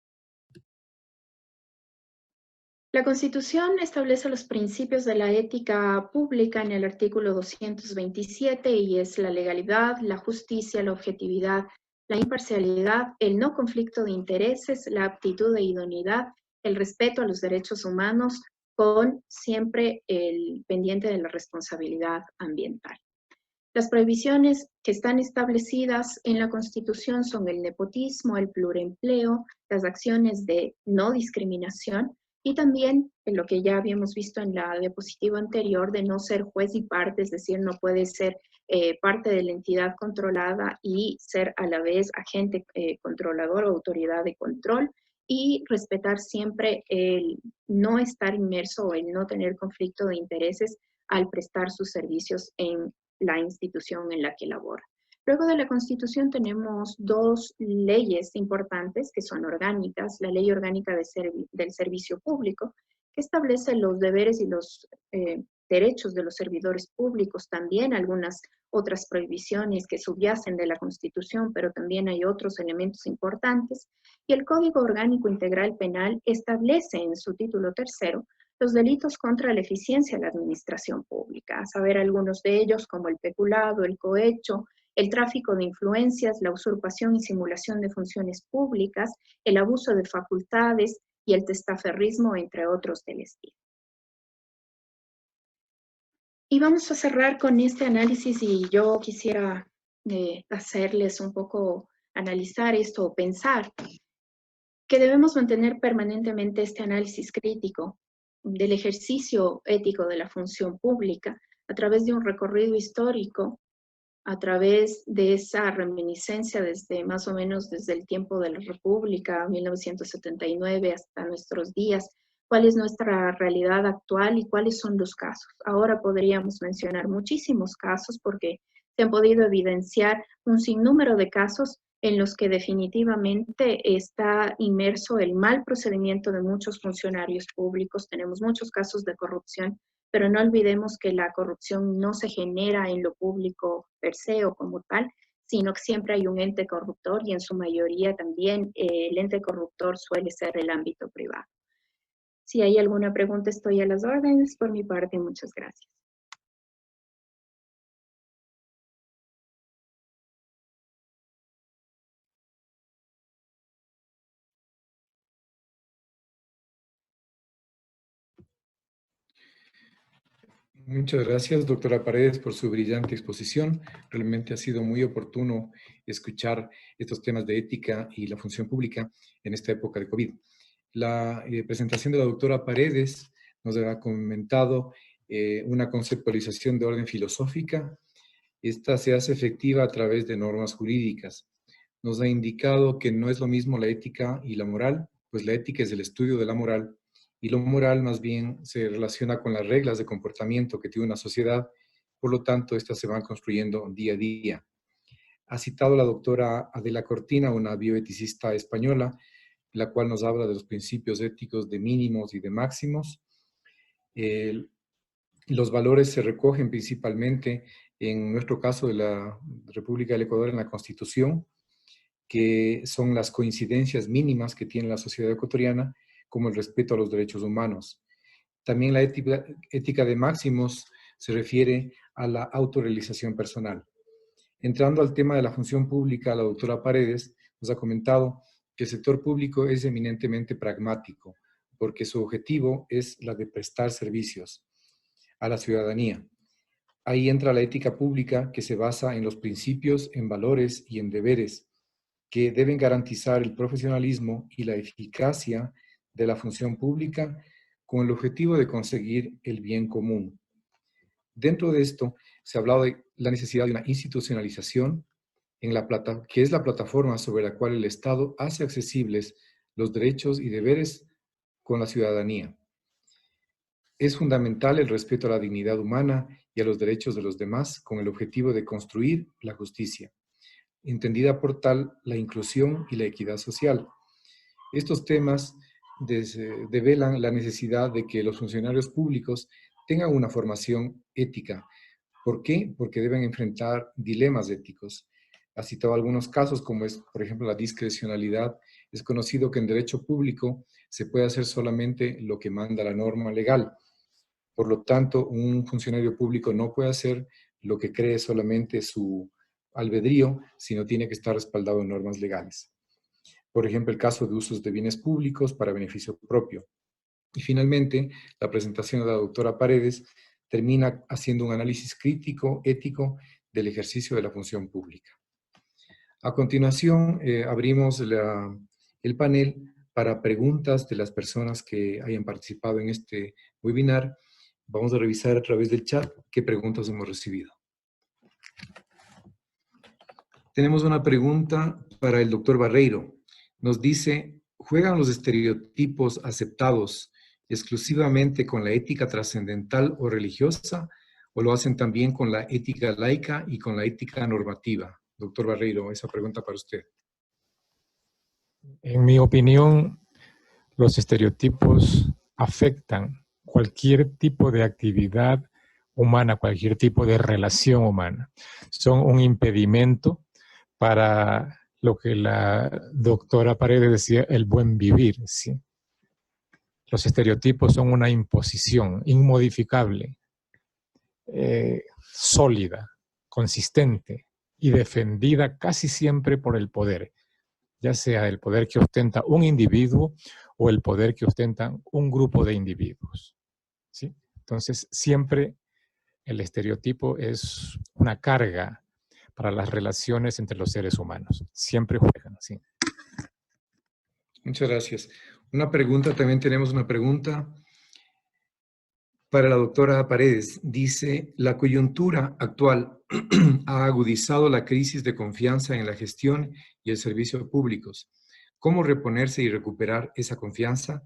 La Constitución establece los principios de la ética pública en el artículo 227 y es la legalidad, la justicia, la objetividad, la imparcialidad, el no conflicto de intereses, la aptitud e idoneidad, el respeto a los derechos humanos con siempre el pendiente de la responsabilidad ambiental. Las prohibiciones que están establecidas en la Constitución son el nepotismo, el pluriempleo, las acciones de no discriminación y también en lo que ya habíamos visto en la diapositiva anterior de no ser juez y parte, es decir, no puede ser parte de la entidad controlada y ser a la vez agente controlador o autoridad de control y respetar siempre el no estar inmerso o el no tener conflicto de intereses al prestar sus servicios en la institución en la que labora. Luego de la Constitución tenemos dos leyes importantes que son orgánicas, la Ley Orgánica del Servicio Público, que establece los deberes y los derechos de los servidores públicos, también algunas otras prohibiciones que subyacen de la Constitución, pero también hay otros elementos importantes, y el Código Orgánico Integral Penal establece en su título tercero los delitos contra la eficiencia de la administración pública, a saber algunos de ellos como el peculado, el cohecho, el tráfico de influencias, la usurpación y simulación de funciones públicas, el abuso de facultades y el testaferrismo, entre otros del estilo. Y vamos a cerrar con este análisis y yo quisiera hacerles un poco analizar esto o pensar que debemos mantener permanentemente este análisis crítico del ejercicio ético de la función pública a través de un recorrido histórico, a través de esa reminiscencia desde más o menos desde el tiempo de la República, 1979 hasta nuestros días, cuál es nuestra realidad actual y cuáles son los casos. Ahora podríamos mencionar muchísimos casos porque se han podido evidenciar un sinnúmero de casos en los que definitivamente está inmerso el mal procedimiento de muchos funcionarios públicos. Tenemos muchos casos de corrupción, pero no olvidemos que la corrupción no se genera en lo público per se o como tal, sino que siempre hay un ente corruptor y en su mayoría también el ente corruptor suele ser el ámbito privado. Si hay alguna pregunta, estoy a las órdenes. Por mi parte, muchas gracias. Muchas gracias, doctora Paredes, por su brillante exposición. Realmente ha sido muy oportuno escuchar estos temas de ética y la función pública en esta época de COVID. La presentación de la doctora Paredes nos ha comentado una conceptualización de orden filosófica. Esta se hace efectiva a través de normas jurídicas. Nos ha indicado que no es lo mismo la ética y la moral, pues la ética es el estudio de la moral y lo moral más bien se relaciona con las reglas de comportamiento que tiene una sociedad, por lo tanto, estas se van construyendo día a día. Ha citado la doctora Adela Cortina, una bioeticista española, la cual nos habla de los principios éticos de mínimos y de máximos. Los valores se recogen principalmente, en nuestro caso de la República del Ecuador, en la Constitución, que son las coincidencias mínimas que tiene la sociedad ecuatoriana, como el respeto a los derechos humanos. También la ética de máximos se refiere a la autorrealización personal. Entrando al tema de la función pública, la doctora Paredes nos ha comentado que el sector público es eminentemente pragmático, porque su objetivo es la de prestar servicios a la ciudadanía. Ahí entra la ética pública, que se basa en los principios, en valores y en deberes que deben garantizar el profesionalismo y la eficacia de la función pública con el objetivo de conseguir el bien común. Dentro de esto, se ha hablado de la necesidad de una institucionalización que es la plataforma sobre la cual el Estado hace accesibles los derechos y deberes con la ciudadanía. Es fundamental el respeto a la dignidad humana y a los derechos de los demás con el objetivo de construir la justicia, entendida por tal la inclusión y la equidad social. Estos temas develan la necesidad de que los funcionarios públicos tengan una formación ética. ¿Por qué? Porque deben enfrentar dilemas éticos. Ha citado algunos casos, como es, por ejemplo, la discrecionalidad. Es conocido que en derecho público se puede hacer solamente lo que manda la norma legal. Por lo tanto, un funcionario público no puede hacer lo que cree solamente su albedrío, sino tiene que estar respaldado en normas legales. Por ejemplo, el caso de usos de bienes públicos para beneficio propio. Y finalmente, la presentación de la doctora Paredes termina haciendo un análisis crítico, ético, del ejercicio de la función pública. A continuación, abrimos el panel para preguntas de las personas que hayan participado en este webinar. Vamos a revisar a través del chat qué preguntas hemos recibido. Tenemos una pregunta para el doctor Barreiro. Nos dice, ¿juegan los estereotipos aceptados exclusivamente con la ética trascendental o religiosa o lo hacen también con la ética laica y con la ética normativa? Doctor Barreiro, esa pregunta para usted. En mi opinión, los estereotipos afectan cualquier tipo de actividad humana, cualquier tipo de relación humana. Son un impedimento para lo que la doctora Paredes decía, el buen vivir, ¿sí? Los estereotipos son una imposición inmodificable, sólida, consistente y defendida casi siempre por el poder, ya sea el poder que ostenta un individuo o el poder que ostentan un grupo de individuos, ¿sí? Entonces, siempre el estereotipo es una carga para las relaciones entre los seres humanos. Siempre juegan, ¿sí? Muchas gracias. También tenemos una pregunta para la doctora Paredes. Dice, la coyuntura actual ha agudizado la crisis de confianza en la gestión y el servicio públicos. ¿Cómo reponerse y recuperar esa confianza?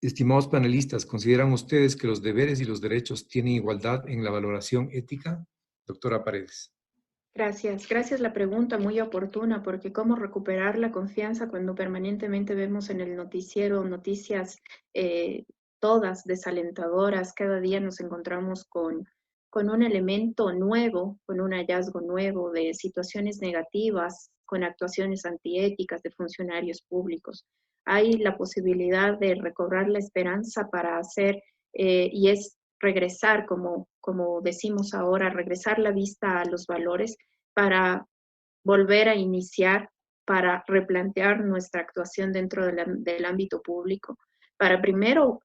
Estimados panelistas, ¿consideran ustedes que los deberes y los derechos tienen igualdad en la valoración ética? Doctora Paredes. Gracias la pregunta, muy oportuna, porque cómo recuperar la confianza cuando permanentemente vemos en el noticiero noticias todas desalentadoras, cada día nos encontramos con un elemento nuevo, con un hallazgo nuevo de situaciones negativas, con actuaciones antiéticas de funcionarios públicos. Hay la posibilidad de recobrar la esperanza para hacer, y es regresar, como decimos ahora, regresar la vista a los valores para volver a iniciar, para replantear nuestra actuación dentro del ámbito público, para primero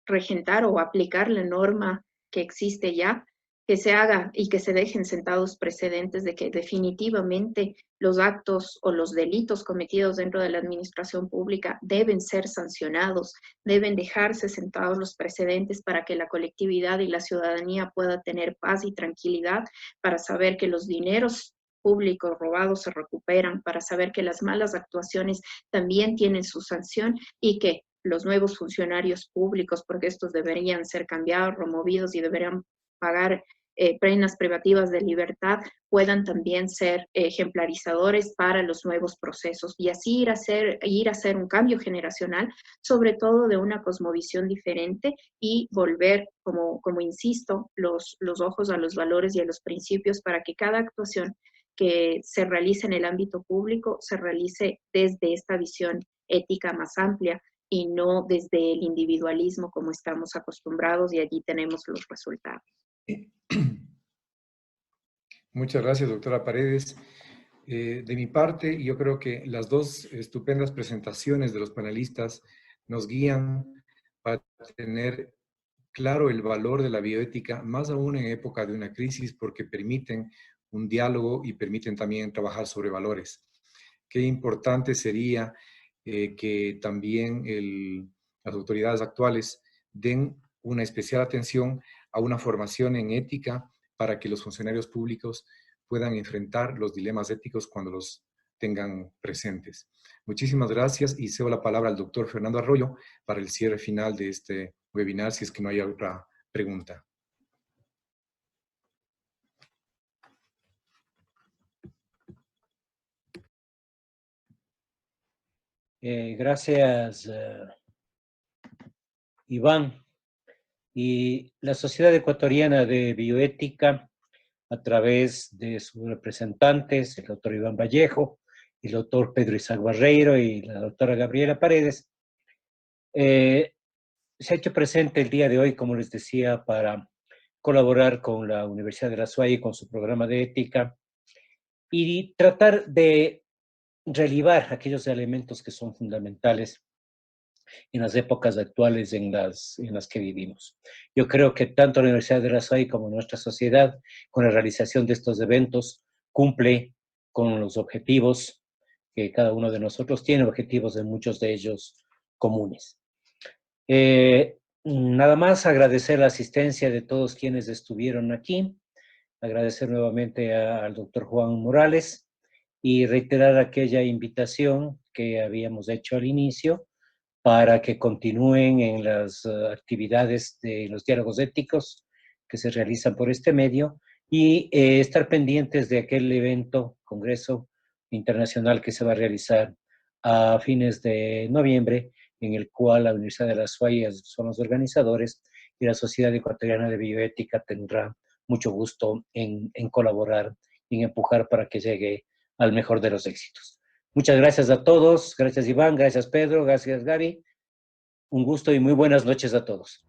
regentar o aplicar la norma que existe ya, que se haga y que se dejen sentados precedentes de que definitivamente los actos o los delitos cometidos dentro de la administración pública deben ser sancionados, deben dejarse sentados los precedentes para que la colectividad y la ciudadanía pueda tener paz y tranquilidad, para saber que los dineros públicos robados se recuperan, para saber que las malas actuaciones también tienen su sanción y que los nuevos funcionarios públicos, porque estos deberían ser cambiados, removidos y deberían pagar penas privativas de libertad, puedan también ser ejemplarizadores para los nuevos procesos y así ir a hacer un cambio generacional, sobre todo de una cosmovisión diferente y volver, como insisto, los ojos a los valores y a los principios para que cada actuación que se realice en el ámbito público se realice desde esta visión ética más amplia y no desde el individualismo como estamos acostumbrados y allí tenemos los resultados. Muchas gracias, doctora Paredes. De mi parte, yo creo que las dos estupendas presentaciones de los panelistas nos guían para tener claro el valor de la bioética, más aún en época de una crisis, porque permiten un diálogo y permiten también trabajar sobre valores. Qué importante sería que también las autoridades actuales den una especial atención a una formación en ética para que los funcionarios públicos puedan enfrentar los dilemas éticos cuando los tengan presentes. Muchísimas gracias y cedo la palabra al doctor Fernando Arroyo para el cierre final de este webinar, si es que no hay otra pregunta. Gracias, Iván. Y la Sociedad Ecuatoriana de Bioética, a través de sus representantes, el doctor Iván Vallejo, el doctor Pedro Isaac Barreiro y la doctora Gabriela Paredes, se ha hecho presente el día de hoy, como les decía, para colaborar con la Universidad de la SUAY con su programa de ética y tratar de relevar aquellos elementos que son fundamentales en las épocas actuales en las que vivimos. Yo creo que tanto la Universidad de la SUAY como nuestra sociedad, con la realización de estos eventos, cumple con los objetivos que cada uno de nosotros tiene, objetivos de muchos de ellos comunes. Nada más agradecer la asistencia de todos quienes estuvieron aquí, agradecer nuevamente al doctor Juan Morales y reiterar aquella invitación que habíamos hecho al inicio para que continúen en las actividades de los diálogos éticos que se realizan por este medio y estar pendientes de aquel evento, Congreso Internacional que se va a realizar a fines de noviembre, en el cual la Universidad de la SUAY son los organizadores y la Sociedad Ecuatoriana de Bioética tendrá mucho gusto en colaborar y en empujar para que llegue al mejor de los éxitos. Muchas gracias a todos. Gracias, Iván. Gracias, Pedro. Gracias, Gaby. Un gusto y muy buenas noches a todos.